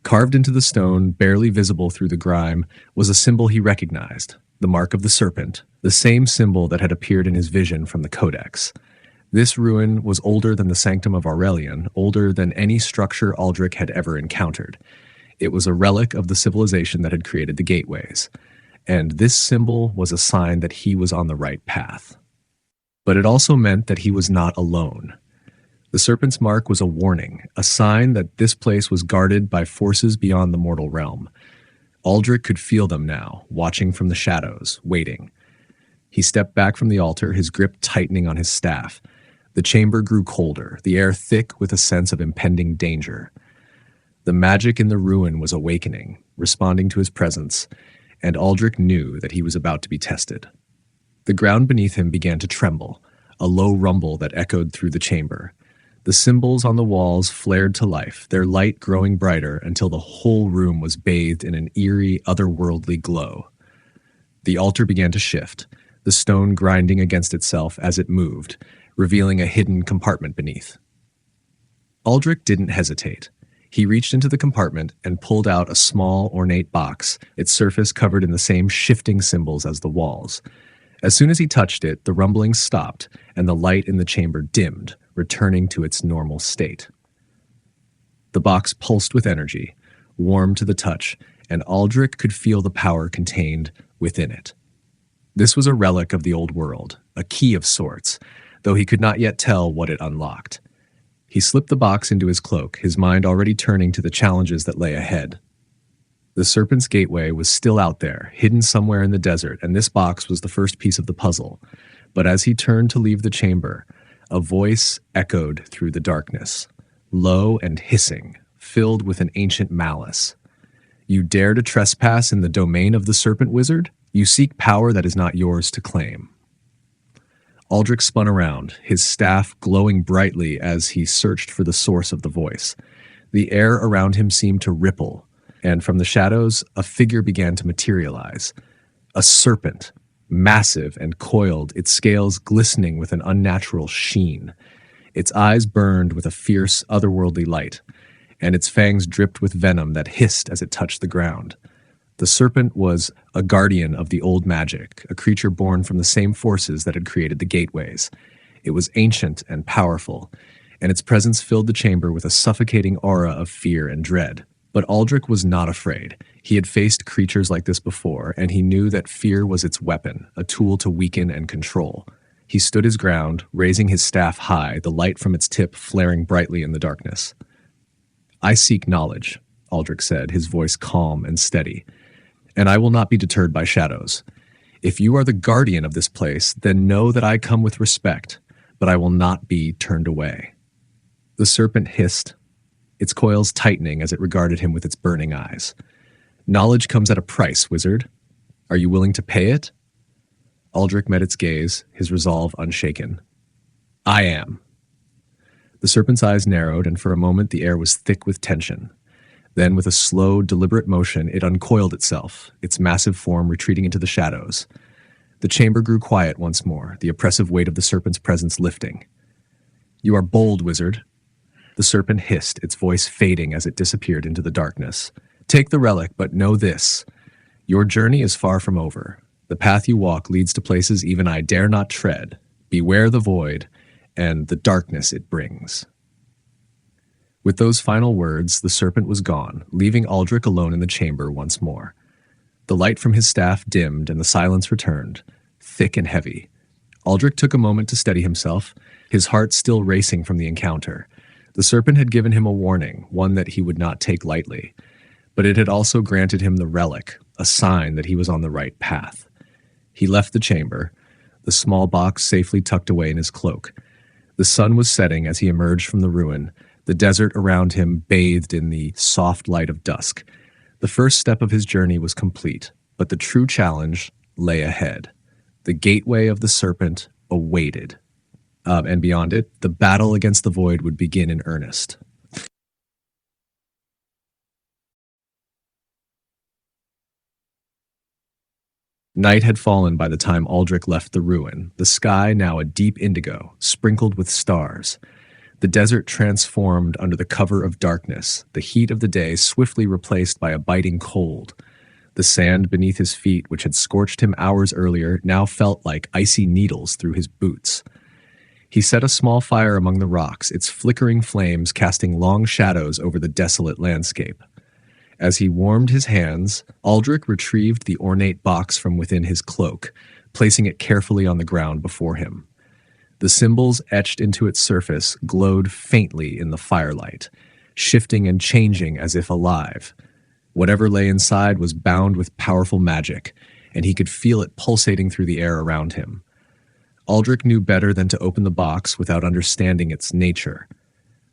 Carved into the stone, barely visible through the grime, was a symbol he recognized, the mark of the serpent, the same symbol that had appeared in his vision from the Codex. This ruin was older than the sanctum of Aurelion, older than any structure Aldric had ever encountered. It was a relic of the civilization that had created the gateways, and this symbol was a sign that he was on the right path. But it also meant that he was not alone. The serpent's mark was a warning, a sign that this place was guarded by forces beyond the mortal realm. Aldric could feel them now, watching from the shadows, waiting. He stepped back from the altar, his grip tightening on his staff. The chamber grew colder, the air thick with a sense of impending danger. The magic in the ruin was awakening, responding to his presence, and Aldric knew that he was about to be tested. The ground beneath him began to tremble, a low rumble that echoed through the chamber. The symbols on the walls flared to life, their light growing brighter until the whole room was bathed in an eerie, otherworldly glow. The altar began to shift, the stone grinding against itself as it moved, revealing a hidden compartment beneath. Aldric didn't hesitate. He reached into the compartment and pulled out a small, ornate box, its surface covered in the same shifting symbols as the walls. As soon as he touched it, the rumbling stopped, and the light in the chamber dimmed, returning to its normal state. The box pulsed with energy, warm to the touch, and Aldric could feel the power contained within it. This was a relic of the old world, a key of sorts, though he could not yet tell what it unlocked. He slipped the box into his cloak, his mind already turning to the challenges that lay ahead. The Serpent's Gateway was still out there, hidden somewhere in the desert, and this box was the first piece of the puzzle. But as he turned to leave the chamber, a voice echoed through the darkness, low and hissing, filled with an ancient malice. You dare to trespass in the domain of the Serpent Wizard? You seek power that is not yours to claim. Aldric spun around, his staff glowing brightly as he searched for the source of the voice. The air around him seemed to ripple, and from the shadows, a figure began to materialize. A serpent, massive and coiled, its scales glistening with an unnatural sheen. Its eyes burned with a fierce, otherworldly light, and its fangs dripped with venom that hissed as it touched the ground. The serpent was a guardian of the old magic, a creature born from the same forces that had created the gateways. It was ancient and powerful, and its presence filled the chamber with a suffocating aura of fear and dread. But Aldric was not afraid. He had faced creatures like this before, and he knew that fear was its weapon, a tool to weaken and control. He stood his ground, raising his staff high, the light from its tip flaring brightly in the darkness. "I seek knowledge," Aldric said, his voice calm and steady, "and I will not be deterred by shadows. If you are the guardian of this place, then know that I come with respect, but I will not be turned away." The serpent hissed, its coils tightening as it regarded him with its burning eyes. "Knowledge comes at a price, wizard. Are you willing to pay it?" Aldric met its gaze, his resolve unshaken. "I am." The serpent's eyes narrowed, and for a moment the air was thick with tension. Then, with a slow, deliberate motion, it uncoiled itself, its massive form retreating into the shadows. The chamber grew quiet once more, the oppressive weight of the serpent's presence lifting. "You are bold, wizard." The serpent hissed, its voice fading as it disappeared into the darkness. "Take the relic, but know this. Your journey is far from over. The path you walk leads to places even I dare not tread. Beware the void and the darkness it brings." With those final words, the serpent was gone, leaving Aldric alone in the chamber once more. The light from his staff dimmed and the silence returned, thick and heavy. Aldric took a moment to steady himself, his heart still racing from the encounter. The serpent had given him a warning, one that he would not take lightly, but it had also granted him the relic, a sign that he was on the right path. He left the chamber, the small box safely tucked away in his cloak. The sun was setting as he emerged from the ruin, the desert around him bathed in the soft light of dusk. The first step of his journey was complete, but the true challenge lay ahead. The gateway of the serpent awaited. And beyond it, the battle against the void would begin in earnest. Night had fallen by the time Aldric left the ruin, the sky now a deep indigo, sprinkled with stars. The desert transformed under the cover of darkness, the heat of the day swiftly replaced by a biting cold. The sand beneath his feet, which had scorched him hours earlier, now felt like icy needles through his boots. He set a small fire among the rocks, its flickering flames casting long shadows over the desolate landscape. As he warmed his hands, Aldric retrieved the ornate box from within his cloak, placing it carefully on the ground before him. The symbols etched into its surface glowed faintly in the firelight, shifting and changing as if alive. Whatever lay inside was bound with powerful magic, and he could feel it pulsating through the air around him. Aldric knew better than to open the box without understanding its nature.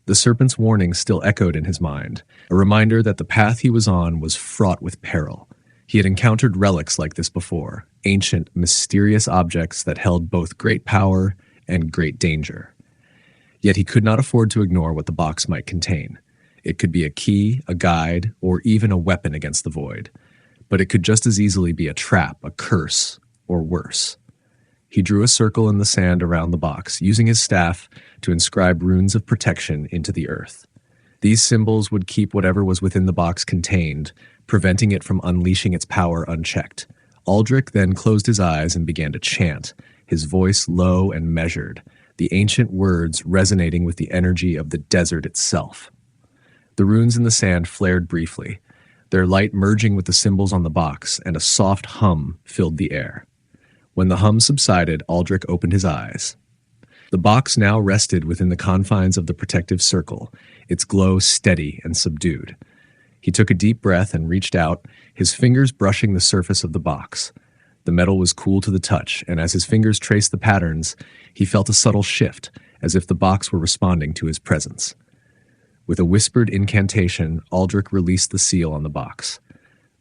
The serpent's warning still echoed in his mind, a reminder that the path he was on was fraught with peril. He had encountered relics like this before, ancient, mysterious objects that held both great power and great danger. Yet he could not afford to ignore what the box might contain. It could be a key, a guide, or even a weapon against the void. But it could just as easily be a trap, a curse, or worse. He drew a circle in the sand around the box, using his staff to inscribe runes of protection into the earth. These symbols would keep whatever was within the box contained, preventing it from unleashing its power unchecked. Aldric then closed his eyes and began to chant, his voice low and measured, the ancient words resonating with the energy of the desert itself. The runes in the sand flared briefly, their light merging with the symbols on the box, and a soft hum filled the air. When the hum subsided, Aldric opened his eyes. The box now rested within the confines of the protective circle, its glow steady and subdued. He took a deep breath and reached out, his fingers brushing the surface of the box. The metal was cool to the touch, and as his fingers traced the patterns, he felt a subtle shift, as if the box were responding to his presence. With a whispered incantation, Aldric released the seal on the box.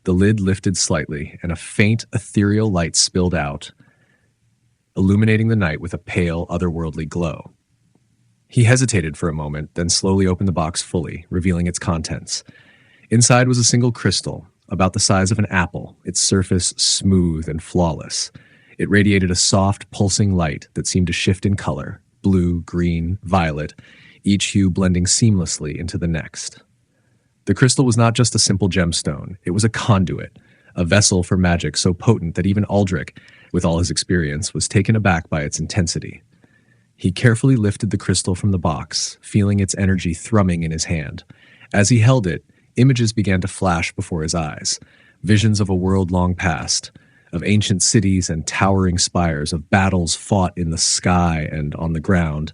The lid lifted slightly, and a faint, ethereal light spilled out, illuminating the night with a pale, otherworldly glow. He hesitated for a moment, then slowly opened the box fully, revealing its contents. Inside was a single crystal, about the size of an apple, its surface smooth and flawless. It radiated a soft, pulsing light that seemed to shift in color, blue, green, violet, each hue blending seamlessly into the next. The crystal was not just a simple gemstone, it was a conduit, a vessel for magic so potent that even Aldric, with all his experience, was taken aback by its intensity. He carefully lifted the crystal from the box, feeling its energy thrumming in his hand. As he held it, images began to flash before his eyes, visions of a world long past, of ancient cities and towering spires, of battles fought in the sky and on the ground,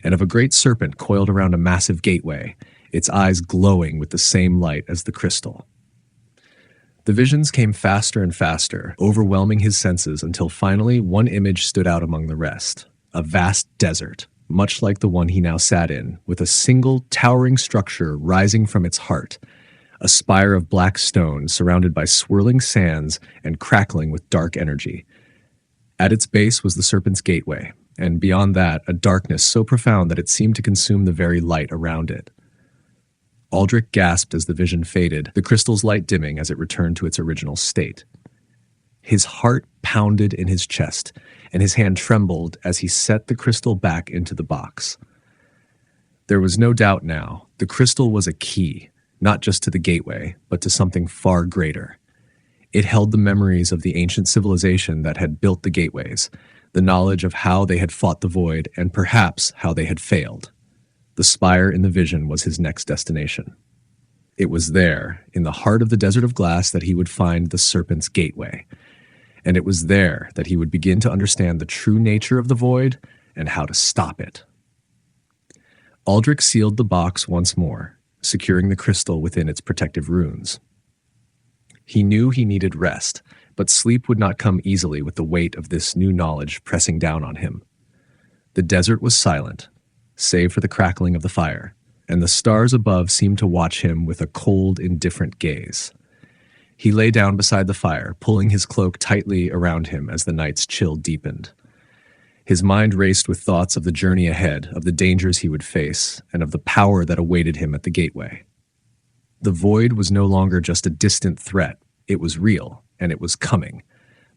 and of a great serpent coiled around a massive gateway, its eyes glowing with the same light as the crystal. The visions came faster and faster, overwhelming his senses until finally one image stood out among the rest, a vast desert, much like the one he now sat in, with a single towering structure rising from its heart, a spire of black stone surrounded by swirling sands and crackling with dark energy. At its base was the serpent's gateway, and beyond that, a darkness so profound that it seemed to consume the very light around it. Aldric gasped as the vision faded, the crystal's light dimming as it returned to its original state. His heart pounded in his chest, and his hand trembled as he set the crystal back into the box. There was no doubt now, the crystal was a key, not just to the gateway, but to something far greater. It held the memories of the ancient civilization that had built the gateways, the knowledge of how they had fought the void, and perhaps how they had failed. The spire in the vision was his next destination. It was there, in the heart of the desert of glass, that he would find the serpent's gateway. And it was there that he would begin to understand the true nature of the void and how to stop it. Aldric sealed the box once more, securing the crystal within its protective runes. He knew he needed rest, but sleep would not come easily with the weight of this new knowledge pressing down on him. The desert was silent, save for the crackling of the fire, and the stars above seemed to watch him with a cold, indifferent gaze. He lay down beside the fire, pulling his cloak tightly around him as the night's chill deepened. His mind raced with thoughts of the journey ahead, of the dangers he would face, and of the power that awaited him at the gateway. The void was no longer just a distant threat. It was real, and it was coming.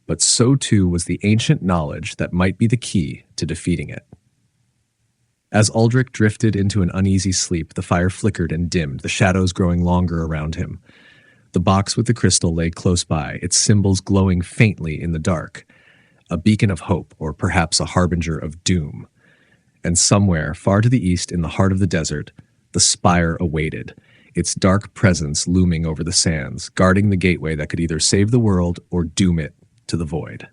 But so too was the ancient knowledge that might be the key to defeating it. As Aldric drifted into an uneasy sleep, the fire flickered and dimmed, the shadows growing longer around him. The box with the crystal lay close by, its symbols glowing faintly in the dark, a beacon of hope, or perhaps a harbinger of doom. And somewhere, far to the east in the heart of the desert, the spire awaited, its dark presence looming over the sands, guarding the gateway that could either save the world or doom it to the void.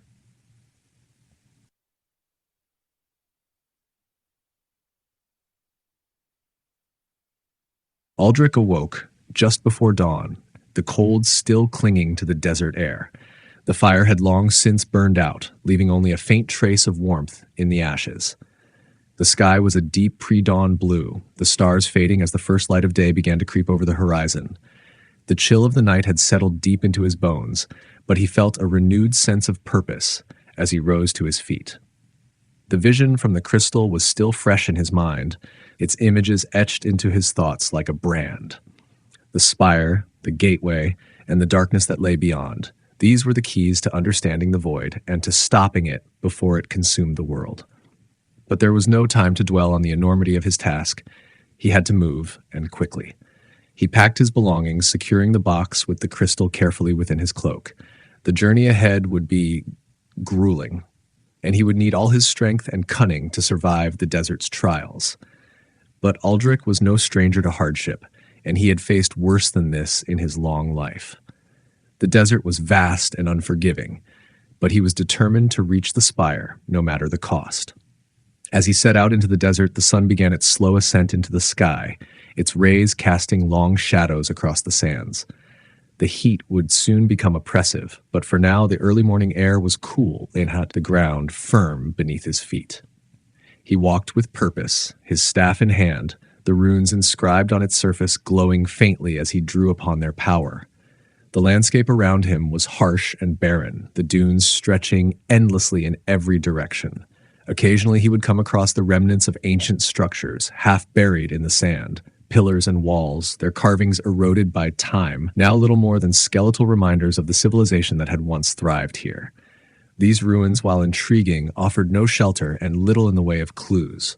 Aldric awoke just before dawn, the cold still clinging to the desert air. The fire had long since burned out, leaving only a faint trace of warmth in the ashes. The sky was a deep pre-dawn blue, the stars fading as the first light of day began to creep over the horizon. The chill of the night had settled deep into his bones, but he felt a renewed sense of purpose as he rose to his feet. The vision from the crystal was still fresh in his mind, its images etched into his thoughts like a brand. The spire, the gateway, and the darkness that lay beyond, these were the keys to understanding the void and to stopping it before it consumed the world. But there was no time to dwell on the enormity of his task. He had to move, and quickly. He packed his belongings, securing the box with the crystal carefully within his cloak. The journey ahead would be grueling, and he would need all his strength and cunning to survive the desert's trials. But Aldric was no stranger to hardship, and he had faced worse than this in his long life. The desert was vast and unforgiving, but he was determined to reach the spire, no matter the cost. As he set out into the desert, the sun began its slow ascent into the sky, its rays casting long shadows across the sands. The heat would soon become oppressive, but for now the early morning air was cool and had the ground firm beneath his feet. He walked with purpose, his staff in hand, the runes inscribed on its surface glowing faintly as he drew upon their power. The landscape around him was harsh and barren, the dunes stretching endlessly in every direction. Occasionally he would come across the remnants of ancient structures, half buried in the sand, pillars and walls, their carvings eroded by time, now little more than skeletal reminders of the civilization that had once thrived here. These ruins, while intriguing, offered no shelter and little in the way of clues.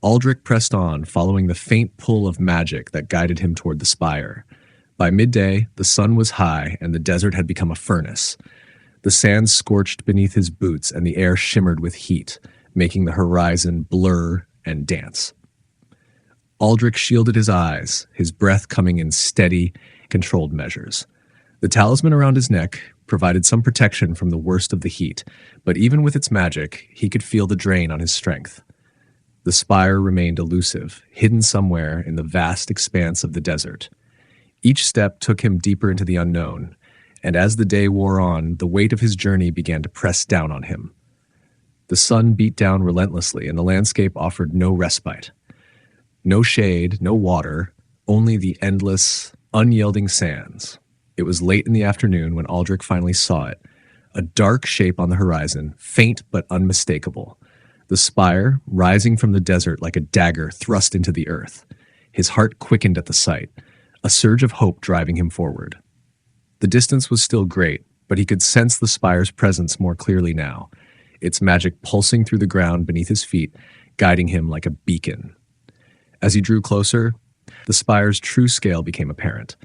Aldric pressed on, following the faint pull of magic that guided him toward the spire. By midday, the sun was high and the desert had become a furnace. The sand scorched beneath his boots and the air shimmered with heat, making the horizon blur and dance. Aldric shielded his eyes, his breath coming in steady, controlled measures. The talisman around his neck provided some protection from the worst of the heat, but even with its magic, he could feel the drain on his strength. The spire remained elusive, hidden somewhere in the vast expanse of the desert. Each step took him deeper into the unknown, and as the day wore on, the weight of his journey began to press down on him. The sun beat down relentlessly, and the landscape offered no respite. No shade, no water, only the endless, unyielding sands. It was late in the afternoon when Aldric finally saw it, a dark shape on the horizon, faint but unmistakable. The spire, rising from the desert like a dagger thrust into the earth. His heart quickened at the sight, a surge of hope driving him forward. The distance was still great, but he could sense the spire's presence more clearly now, its magic pulsing through the ground beneath his feet, guiding him like a beacon. As he drew closer, the spire's true scale became apparent.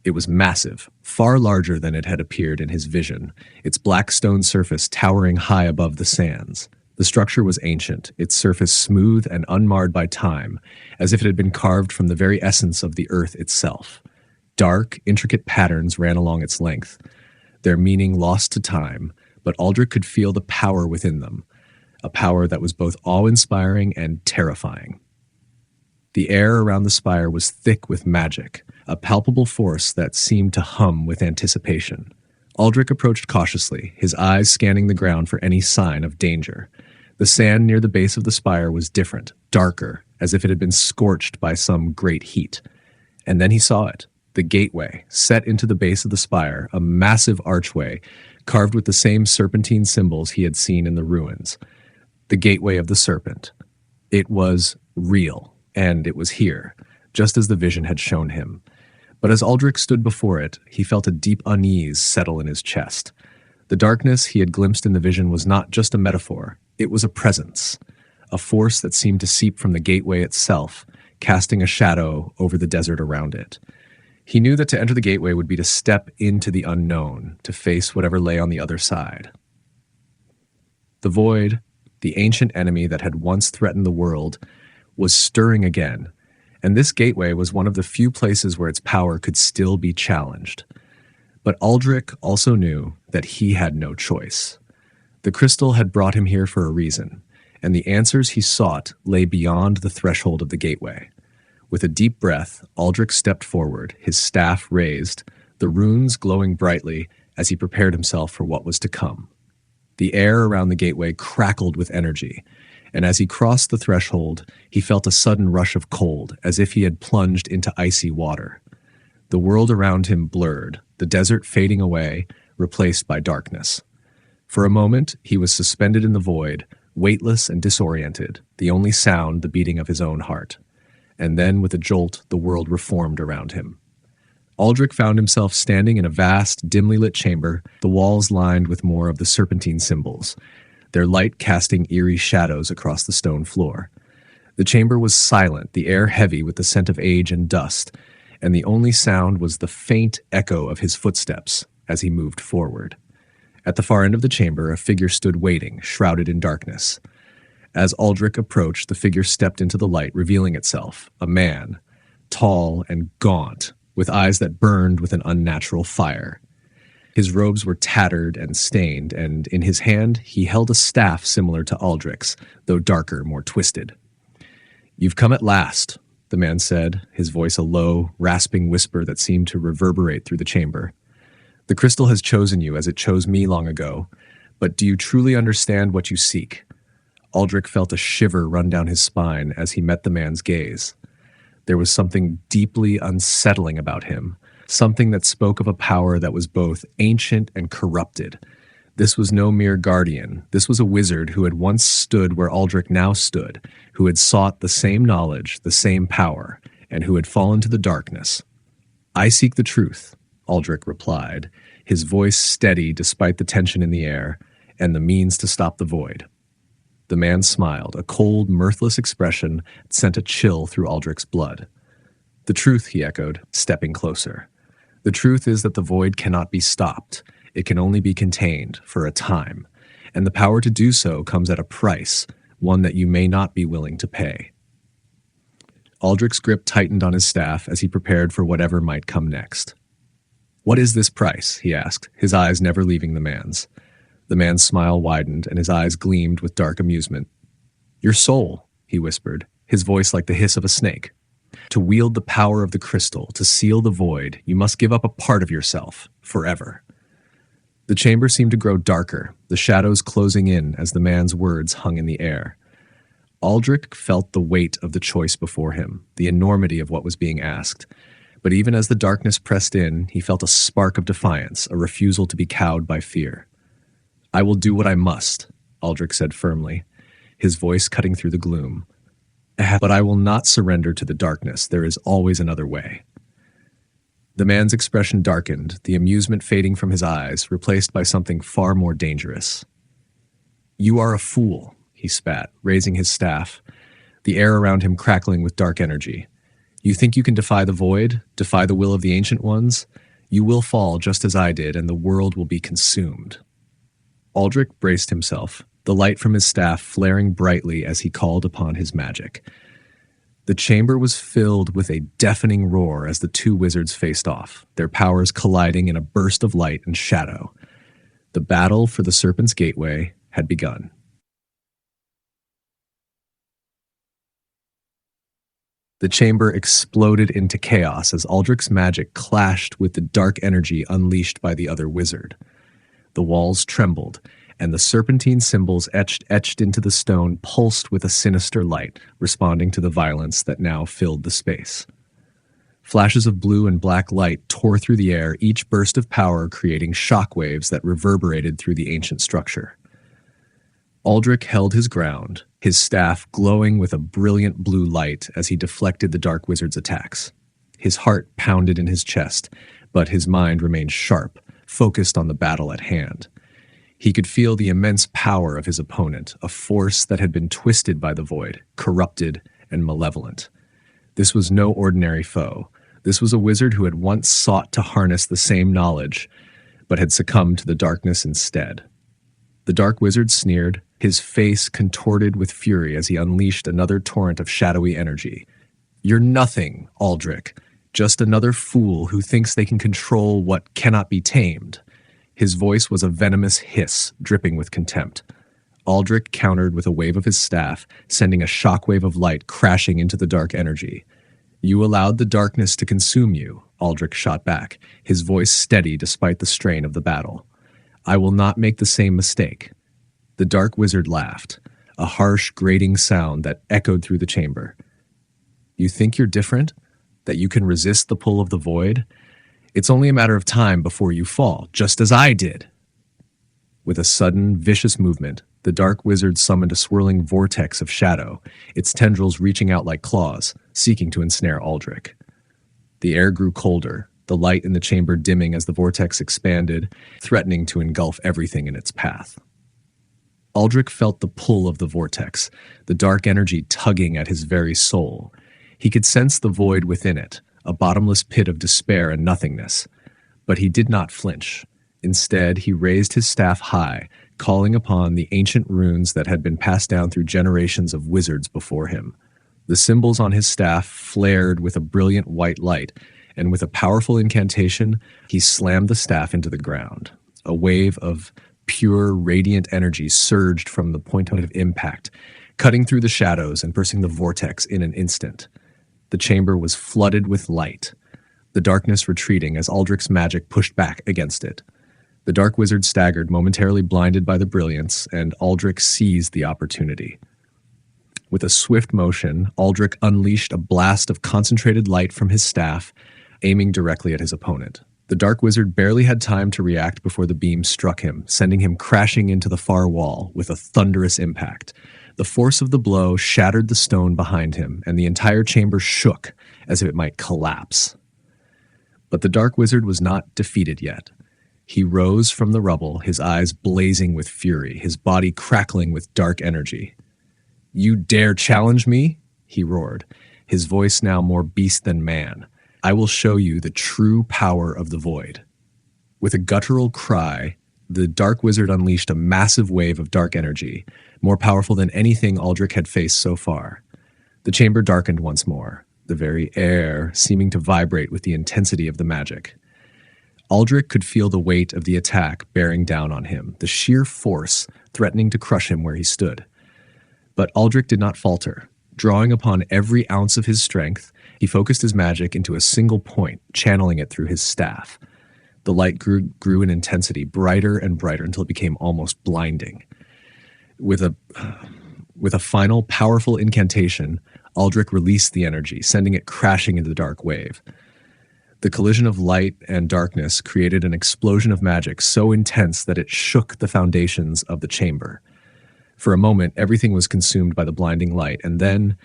It was massive, far larger than it had appeared in his vision, its black stone surface towering high above the sands. The structure was ancient, its surface smooth and unmarred by time, as if it had been carved from the very essence of the earth itself. Dark, intricate patterns ran along its length, their meaning lost to time, but Aldric could feel the power within them, a power that was both awe-inspiring and terrifying. The air around the spire was thick with magic, a palpable force that seemed to hum with anticipation. Aldric approached cautiously, his eyes scanning the ground for any sign of danger. The sand near the base of the spire was different, darker, as if it had been scorched by some great heat. And then he saw it, the gateway, set into the base of the spire, a massive archway, carved with the same serpentine symbols he had seen in the ruins. The gateway of the serpent. It was real, and it was here, just as the vision had shown him. But as Aldric stood before it, he felt a deep unease settle in his chest. The darkness he had glimpsed in the vision was not just a metaphor, it was a presence, a force that seemed to seep from the gateway itself, casting a shadow over the desert around it. He knew that to enter the gateway would be to step into the unknown, to face whatever lay on the other side. The void, the ancient enemy that had once threatened the world, was stirring again, and this gateway was one of the few places where its power could still be challenged. But Aldric also knew that he had no choice. The crystal had brought him here for a reason, and the answers he sought lay beyond the threshold of the gateway. With a deep breath, Aldric stepped forward, his staff raised, the runes glowing brightly as he prepared himself for what was to come. The air around the gateway crackled with energy, and as he crossed the threshold, he felt a sudden rush of cold, as if he had plunged into icy water. The world around him blurred, the desert fading away, replaced by darkness. For a moment, he was suspended in the void, weightless and disoriented, the only sound the beating of his own heart. And then, with a jolt, the world reformed around him. Aldric found himself standing in a vast, dimly lit chamber, the walls lined with more of the serpentine symbols, their light casting eerie shadows across the stone floor. The chamber was silent, the air heavy with the scent of age and dust, and the only sound was the faint echo of his footsteps as he moved forward. At the far end of the chamber, a figure stood waiting, shrouded in darkness. As Aldric approached, the figure stepped into the light, revealing itself, a man, tall and gaunt, with eyes that burned with an unnatural fire. His robes were tattered and stained, and in his hand he held a staff similar to Aldric's, though darker, more twisted. "You've come at last," the man said, his voice a low, rasping whisper that seemed to reverberate through the chamber. "The crystal has chosen you as it chose me long ago, but do you truly understand what you seek?" Aldric felt a shiver run down his spine as he met the man's gaze. There was something deeply unsettling about him, something that spoke of a power that was both ancient and corrupted. This was no mere guardian. This was a wizard who had once stood where Aldric now stood, who had sought the same knowledge, the same power, and who had fallen to the darkness. "I seek the truth," Aldric replied, his voice steady despite the tension in the air, "and the means to stop the void." The man smiled, a cold, mirthless expression that sent a chill through Aldric's blood. "The truth," he echoed, stepping closer. "The truth is that the void cannot be stopped. It can only be contained for a time, and the power to do so comes at a price, one that you may not be willing to pay." Aldric's grip tightened on his staff as he prepared for whatever might come next. "What is this price?" he asked, his eyes never leaving the man's. The man's smile widened, and his eyes gleamed with dark amusement. "Your soul," he whispered, his voice like the hiss of a snake. "To wield the power of the crystal, to seal the void, you must give up a part of yourself, forever." The chamber seemed to grow darker, the shadows closing in as the man's words hung in the air. Aldric felt the weight of the choice before him, the enormity of what was being asked. But even as the darkness pressed in, he felt a spark of defiance, a refusal to be cowed by fear. "I will do what I must," Aldric said firmly, his voice cutting through the gloom. "But I will not surrender to the darkness. There is always another way." The man's expression darkened, the amusement fading from his eyes, replaced by something far more dangerous. "You are a fool," he spat, raising his staff, the air around him crackling with dark energy. "You think you can defy the void, defy the will of the Ancient Ones? You will fall just as I did, and the world will be consumed." Aldric braced himself, the light from his staff flaring brightly as he called upon his magic. The chamber was filled with a deafening roar as the two wizards faced off, their powers colliding in a burst of light and shadow. The battle for the Serpent's Gateway had begun. The chamber exploded into chaos as Aldric's magic clashed with the dark energy unleashed by the other wizard. The walls trembled, and the serpentine symbols etched into the stone pulsed with a sinister light, responding to the violence that now filled the space. Flashes of blue and black light tore through the air, each burst of power creating shockwaves that reverberated through the ancient structure. Aldric held his ground, his staff glowing with a brilliant blue light as he deflected the dark wizard's attacks. His heart pounded in his chest, but his mind remained sharp, focused on the battle at hand. He could feel the immense power of his opponent, a force that had been twisted by the void, corrupted and malevolent. This was no ordinary foe. This was a wizard who had once sought to harness the same knowledge, but had succumbed to the darkness instead. The dark wizard sneered, his face contorted with fury as he unleashed another torrent of shadowy energy. "You're nothing, Aldric. Just another fool who thinks they can control what cannot be tamed." His voice was a venomous hiss, dripping with contempt. Aldric countered with a wave of his staff, sending a shockwave of light crashing into the dark energy. "You allowed the darkness to consume you," Aldric shot back, his voice steady despite the strain of the battle. "I will not make the same mistake." The dark wizard laughed, a harsh, grating sound that echoed through the chamber. "You think you're different? That you can resist the pull of the void? It's only a matter of time before you fall, just as I did." With a sudden, vicious movement, the dark wizard summoned a swirling vortex of shadow, its tendrils reaching out like claws, seeking to ensnare Aldric. The air grew colder, the light in the chamber dimming as the vortex expanded, threatening to engulf everything in its path. Aldric felt the pull of the vortex, the dark energy tugging at his very soul. He could sense the void within it, a bottomless pit of despair and nothingness. But he did not flinch. Instead, he raised his staff high, calling upon the ancient runes that had been passed down through generations of wizards before him. The symbols on his staff flared with a brilliant white light, and with a powerful incantation, he slammed the staff into the ground. A wave of pure, radiant energy surged from the point of impact, cutting through the shadows and bursting the vortex in an instant. The chamber was flooded with light, the darkness retreating as Aldric's magic pushed back against it. The dark wizard staggered, momentarily blinded by the brilliance, and Aldric seized the opportunity. With a swift motion, Aldric unleashed a blast of concentrated light from his staff, aiming directly at his opponent. The dark wizard barely had time to react before the beam struck him, sending him crashing into the far wall with a thunderous impact. The force of the blow shattered the stone behind him, and the entire chamber shook as if it might collapse. But the dark wizard was not defeated yet. He rose from the rubble, his eyes blazing with fury, his body crackling with dark energy. "You dare challenge me?" he roared, his voice now more beast than man. "I will show you the true power of the void." With a guttural cry, the dark wizard unleashed a massive wave of dark energy, more powerful than anything Aldric had faced so far. The chamber darkened once more, the very air seeming to vibrate with the intensity of the magic. Aldric could feel the weight of the attack bearing down on him, the sheer force threatening to crush him where he stood. But Aldric did not falter. Drawing upon every ounce of his strength, he focused his magic into a single point, channeling it through his staff. The light grew in intensity, brighter and brighter, until it became almost blinding. With a final powerful incantation, Aldric released the energy, sending it crashing into the dark wave. The collision of light and darkness created an explosion of magic so intense that it shook the foundations of the chamber. For a moment, everything was consumed by the blinding light, and then,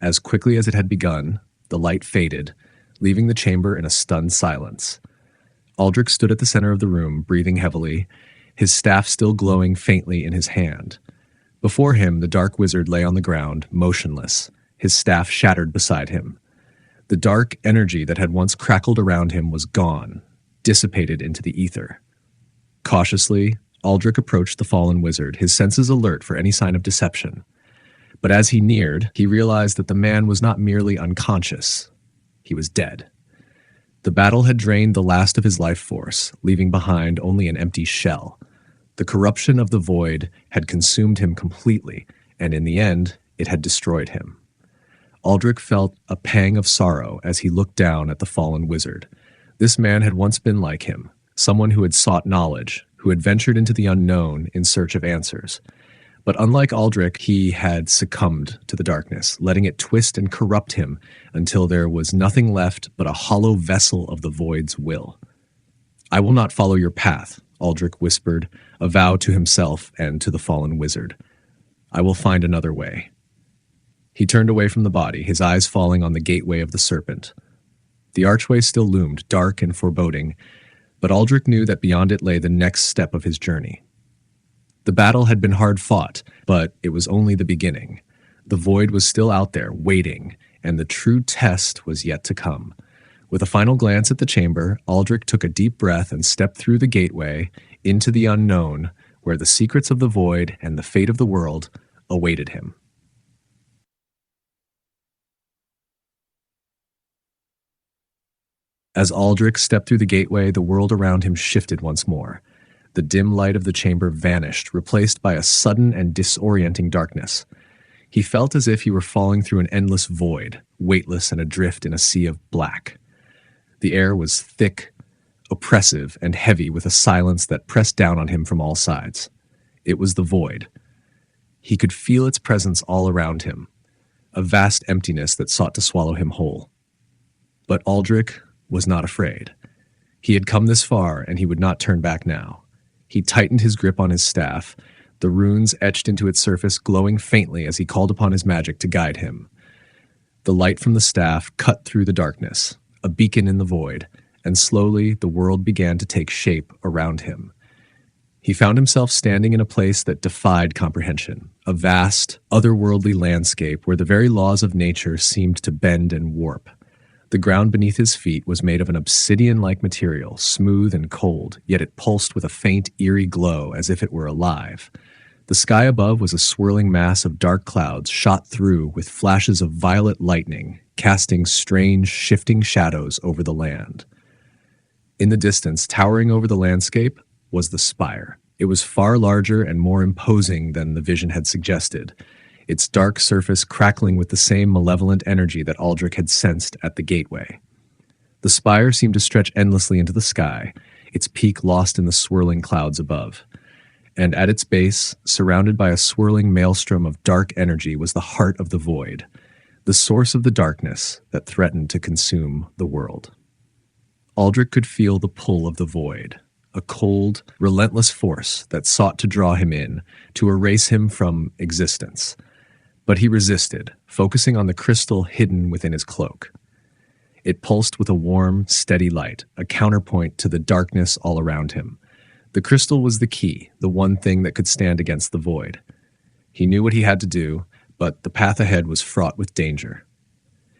as quickly as it had begun, the light faded, leaving the chamber in a stunned silence. Aldric stood at the center of the room, breathing heavily, his staff still glowing faintly in his hand. Before him, the dark wizard lay on the ground, motionless, his staff shattered beside him. The dark energy that had once crackled around him was gone, dissipated into the ether. Cautiously, Aldric approached the fallen wizard, his senses alert for any sign of deception. But as he neared, he realized that the man was not merely unconscious. He was dead. The battle had drained the last of his life force, leaving behind only an empty shell. The corruption of the void had consumed him completely, and in the end, it had destroyed him. Aldric felt a pang of sorrow as he looked down at the fallen wizard. This man had once been like him, someone who had sought knowledge, who had ventured into the unknown in search of answers. But unlike Aldric, he had succumbed to the darkness, letting it twist and corrupt him until there was nothing left but a hollow vessel of the void's will. "I will not follow your path," Aldric whispered, a vow to himself and to the fallen wizard. "I will find another way." He turned away from the body, his eyes falling on the gateway of the serpent. The archway still loomed, dark and foreboding, but Aldric knew that beyond it lay the next step of his journey. The battle had been hard fought, but it was only the beginning. The void was still out there, waiting, and the true test was yet to come. With a final glance at the chamber, Aldric took a deep breath and stepped through the gateway into the unknown, where the secrets of the void and the fate of the world awaited him. As Aldric stepped through the gateway, the world around him shifted once more. The dim light of the chamber vanished, replaced by a sudden and disorienting darkness. He felt as if he were falling through an endless void, weightless and adrift in a sea of black. The air was thick, oppressive, and heavy with a silence that pressed down on him from all sides. It was the void. He could feel its presence all around him, a vast emptiness that sought to swallow him whole. But Aldric was not afraid. He had come this far, and he would not turn back now. He tightened his grip on his staff, the runes etched into its surface glowing faintly as he called upon his magic to guide him. The light from the staff cut through the darkness, a beacon in the void, and slowly the world began to take shape around him. He found himself standing in a place that defied comprehension, a vast, otherworldly landscape where the very laws of nature seemed to bend and warp. The ground beneath his feet was made of an obsidian-like material, smooth and cold, yet it pulsed with a faint, eerie glow as if it were alive. The sky above was a swirling mass of dark clouds shot through with flashes of violet lightning, casting strange, shifting shadows over the land. In the distance, towering over the landscape, was the spire. It was far larger and more imposing than the vision had suggested, its dark surface crackling with the same malevolent energy that Aldric had sensed at the gateway. The spire seemed to stretch endlessly into the sky, its peak lost in the swirling clouds above. And at its base, surrounded by a swirling maelstrom of dark energy, was the heart of the void, the source of the darkness that threatened to consume the world. Aldric could feel the pull of the void, a cold, relentless force that sought to draw him in, to erase him from existence. But he resisted, focusing on the crystal hidden within his cloak. It pulsed with a warm, steady light, a counterpoint to the darkness all around him. The crystal was the key, the one thing that could stand against the void. He knew what he had to do, but the path ahead was fraught with danger.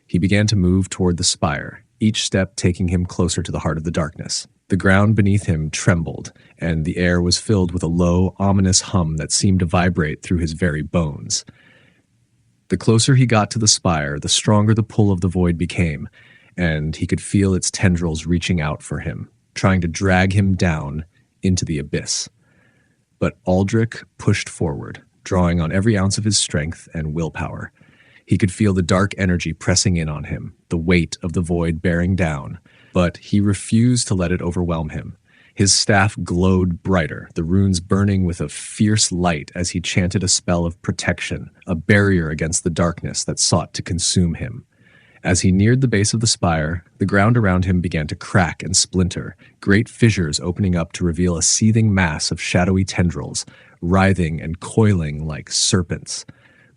He began to move toward the spire, each step taking him closer to the heart of the darkness. The ground beneath him trembled, and the air was filled with a low, ominous hum that seemed to vibrate through his very bones. The closer he got to the spire, the stronger the pull of the void became, and he could feel its tendrils reaching out for him, trying to drag him down into the abyss. But Aldric pushed forward, drawing on every ounce of his strength and willpower. He could feel the dark energy pressing in on him, the weight of the void bearing down, but he refused to let it overwhelm him. His staff glowed brighter, the runes burning with a fierce light as he chanted a spell of protection, a barrier against the darkness that sought to consume him. As he neared the base of the spire, the ground around him began to crack and splinter, great fissures opening up to reveal a seething mass of shadowy tendrils, writhing and coiling like serpents.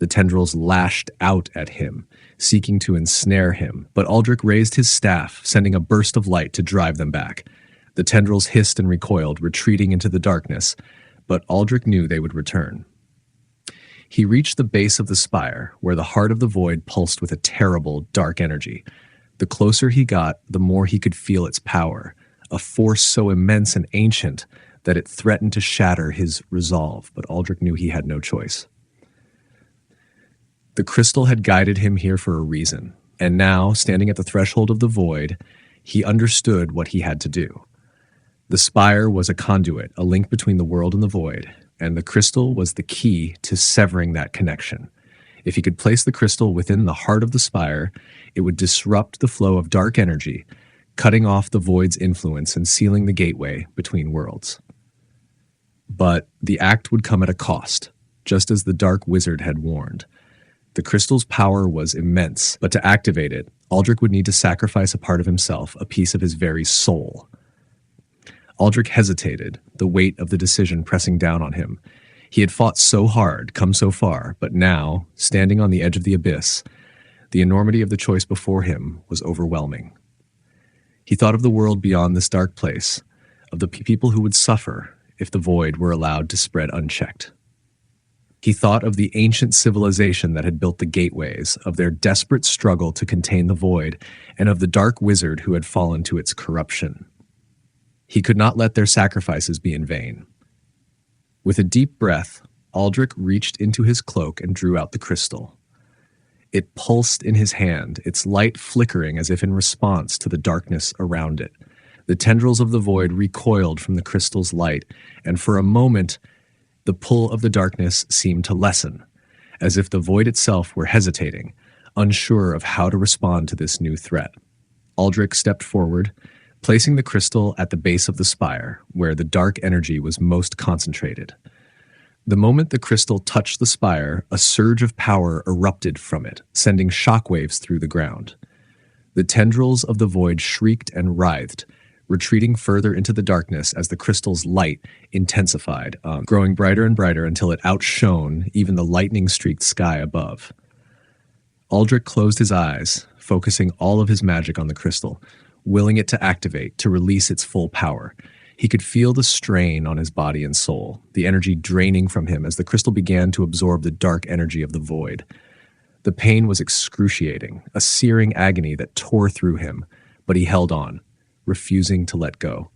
The tendrils lashed out at him, seeking to ensnare him, but Aldric raised his staff, sending a burst of light to drive them back. The tendrils hissed and recoiled, retreating into the darkness, but Aldric knew they would return. He reached the base of the spire, where the heart of the void pulsed with a terrible, dark energy. The closer he got, the more he could feel its power, a force so immense and ancient that it threatened to shatter his resolve, but Aldric knew he had no choice. The crystal had guided him here for a reason, and now, standing at the threshold of the void, he understood what he had to do. The spire was a conduit, a link between the world and the void, and the crystal was the key to severing that connection. If he could place the crystal within the heart of the spire, it would disrupt the flow of dark energy, cutting off the void's influence and sealing the gateway between worlds. But the act would come at a cost, just as the dark wizard had warned. The crystal's power was immense, but to activate it, Aldric would need to sacrifice a part of himself, a piece of his very soul. Aldric hesitated, the weight of the decision pressing down on him. He had fought so hard, come so far, but now, standing on the edge of the abyss, the enormity of the choice before him was overwhelming. He thought of the world beyond this dark place, of the people who would suffer if the void were allowed to spread unchecked. He thought of the ancient civilization that had built the gateways, of their desperate struggle to contain the void, and of the dark wizard who had fallen to its corruption. He could not let their sacrifices be in vain. With a deep breath, Aldric reached into his cloak and drew out the crystal. It pulsed in his hand, its light flickering as if in response to the darkness around it. The tendrils of the void recoiled from the crystal's light, and for a moment, the pull of the darkness seemed to lessen, as if the void itself were hesitating, unsure of how to respond to this new threat. Aldric stepped forward, placing the crystal at the base of the spire, where the dark energy was most concentrated. The moment the crystal touched the spire, a surge of power erupted from it, sending shockwaves through the ground. The tendrils of the void shrieked and writhed, retreating further into the darkness as the crystal's light intensified, growing brighter and brighter until it outshone even the lightning-streaked sky above. Aldric closed his eyes, focusing all of his magic on the crystal, willing it to activate, to release its full power. He could feel the strain on his body and soul, the energy draining from him as the crystal began to absorb the dark energy of the void. The pain was excruciating, a searing agony that tore through him, but he held on, refusing to let go.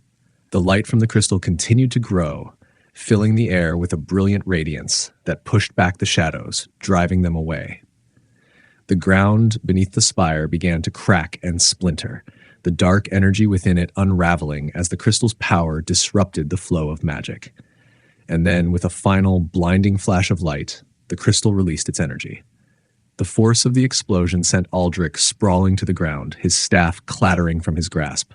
The light from the crystal continued to grow, filling the air with a brilliant radiance that pushed back the shadows, driving them away. The ground beneath the spire began to crack and splinter, the dark energy within it unraveling as the crystal's power disrupted the flow of magic. And then, with a final blinding flash of light, the crystal released its energy. The force of the explosion sent Aldric sprawling to the ground, his staff clattering from his grasp.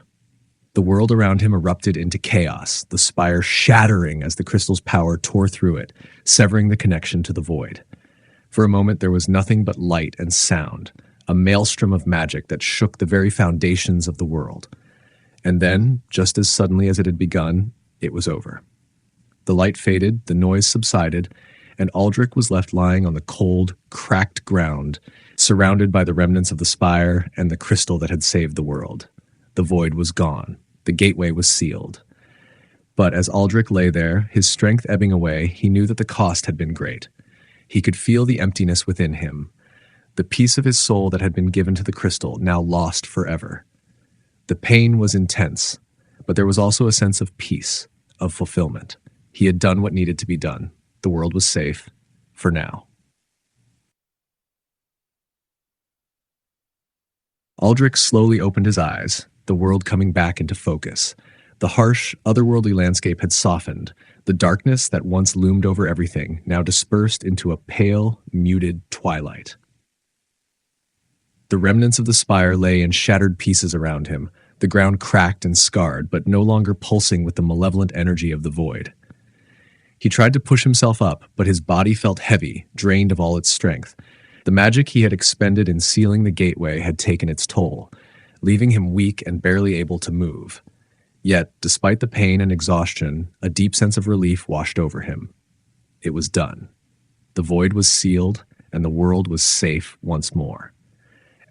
The world around him erupted into chaos, the spire shattering as the crystal's power tore through it, severing the connection to the void. For a moment, there was nothing but light and sound, a maelstrom of magic that shook the very foundations of the world. And then, just as suddenly as it had begun, it was over. The light faded, the noise subsided, and Aldric was left lying on the cold, cracked ground, surrounded by the remnants of the spire and the crystal that had saved the world. The void was gone. The gateway was sealed. But as Aldric lay there, his strength ebbing away, he knew that the cost had been great. He could feel the emptiness within him, the piece of his soul that had been given to the crystal, now lost forever. The pain was intense, but there was also a sense of peace, of fulfillment. He had done what needed to be done. The world was safe, for now. Aldric slowly opened his eyes, the world coming back into focus. The harsh, otherworldly landscape had softened. The darkness that once loomed over everything now dispersed into a pale, muted twilight. The remnants of the spire lay in shattered pieces around him, the ground cracked and scarred, but no longer pulsing with the malevolent energy of the void. He tried to push himself up, but his body felt heavy, drained of all its strength. The magic he had expended in sealing the gateway had taken its toll, leaving him weak and barely able to move. Yet, despite the pain and exhaustion, a deep sense of relief washed over him. It was done. The void was sealed, and the world was safe once more.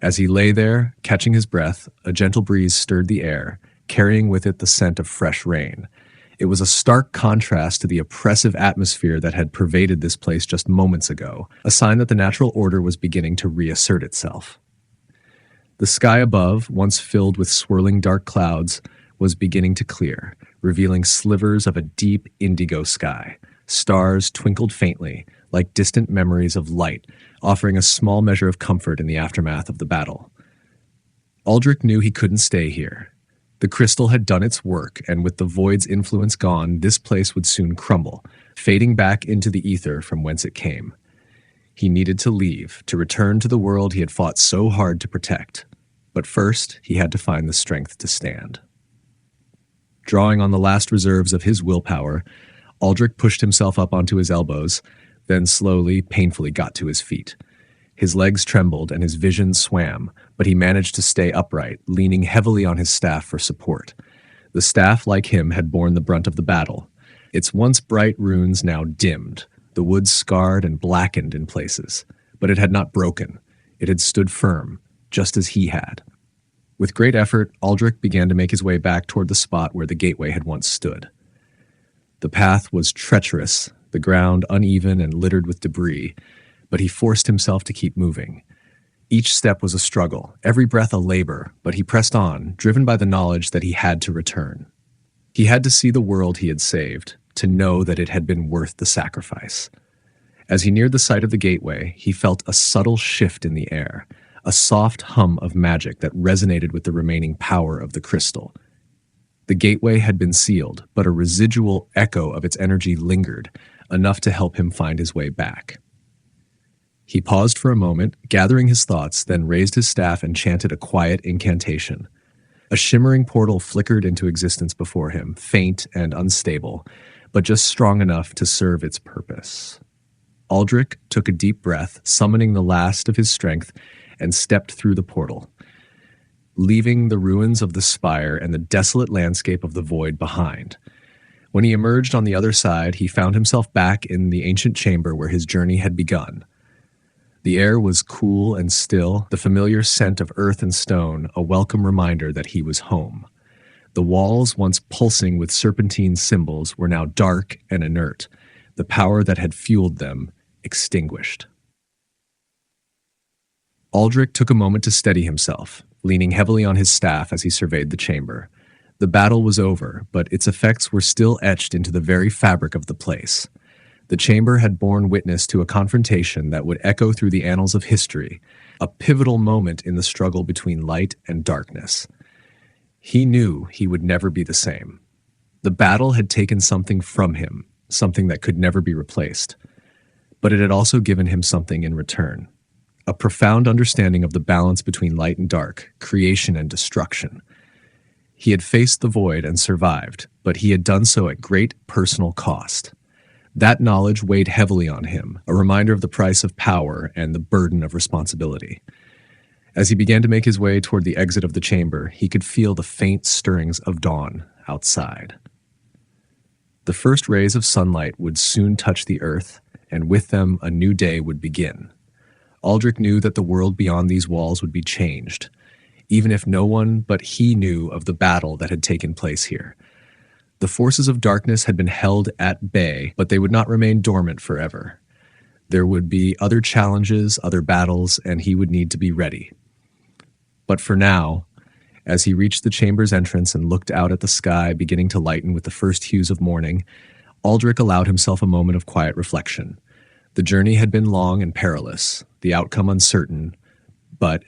As he lay there, catching his breath, a gentle breeze stirred the air, carrying with it the scent of fresh rain. It was a stark contrast to the oppressive atmosphere that had pervaded this place just moments ago, a sign that the natural order was beginning to reassert itself. The sky above, once filled with swirling dark clouds, was beginning to clear, revealing slivers of a deep indigo sky. Stars twinkled faintly, like distant memories of light, offering a small measure of comfort in the aftermath of the battle. Aldric knew he couldn't stay here. The crystal had done its work, and with the void's influence gone, this place would soon crumble, fading back into the ether from whence it came. He needed to leave, to return to the world he had fought so hard to protect. But first, he had to find the strength to stand. Drawing on the last reserves of his willpower, Aldric pushed himself up onto his elbows, then slowly, painfully got to his feet. His legs trembled and his vision swam, but he managed to stay upright, leaning heavily on his staff for support. The staff, like him, had borne the brunt of the battle. Its once bright runes now dimmed, the wood scarred and blackened in places. But it had not broken. It had stood firm, just as he had. With great effort, Aldric began to make his way back toward the spot where the gateway had once stood. The path was treacherous, the ground uneven and littered with debris, but he forced himself to keep moving. Each step was a struggle, every breath a labor, but he pressed on, driven by the knowledge that he had to return. He had to see the world he had saved, to know that it had been worth the sacrifice. As he neared the site of the gateway, he felt a subtle shift in the air, a soft hum of magic that resonated with the remaining power of the crystal. The gateway had been sealed, but a residual echo of its energy lingered, enough to help him find his way back. He paused for a moment, gathering his thoughts, then raised his staff and chanted a quiet incantation. A shimmering portal flickered into existence before him, faint and unstable, but just strong enough to serve its purpose. Aldric took a deep breath, summoning the last of his strength, and stepped through the portal, leaving the ruins of the spire and the desolate landscape of the void behind. When he emerged on the other side, he found himself back in the ancient chamber where his journey had begun. The air was cool and still, the familiar scent of earth and stone, a welcome reminder that he was home. The walls, once pulsing with serpentine symbols, were now dark and inert, the power that had fueled them extinguished. Aldric took a moment to steady himself, leaning heavily on his staff as he surveyed the chamber. The battle was over, but its effects were still etched into the very fabric of the place. The chamber had borne witness to a confrontation that would echo through the annals of history, a pivotal moment in the struggle between light and darkness. He knew he would never be the same. The battle had taken something from him, something that could never be replaced. But it had also given him something in return. A profound understanding of the balance between light and dark, creation and destruction. He had faced the void and survived, but he had done so at great personal cost. That knowledge weighed heavily on him, a reminder of the price of power and the burden of responsibility. As he began to make his way toward the exit of the chamber, he could feel the faint stirrings of dawn outside. The first rays of sunlight would soon touch the earth, and with them a new day would begin. Aldric knew that the world beyond these walls would be changed, even if no one but he knew of the battle that had taken place here. The forces of darkness had been held at bay, but they would not remain dormant forever. There would be other challenges, other battles, and he would need to be ready. But for now, as he reached the chamber's entrance and looked out at the sky beginning to lighten with the first hues of morning, Aldric allowed himself a moment of quiet reflection. The journey had been long and perilous, the outcome uncertain, but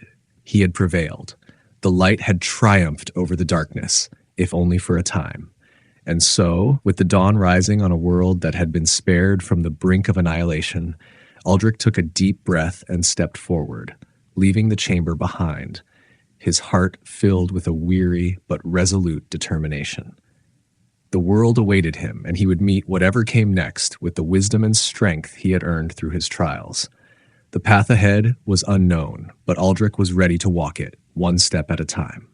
he had prevailed. The light had triumphed over the darkness, if only for a time. And so, with the dawn rising on a world that had been spared from the brink of annihilation, Aldric took a deep breath and stepped forward, leaving the chamber behind, his heart filled with a weary but resolute determination. The world awaited him, and he would meet whatever came next with the wisdom and strength he had earned through his trials. The path ahead was unknown, but Aldric was ready to walk it, one step at a time.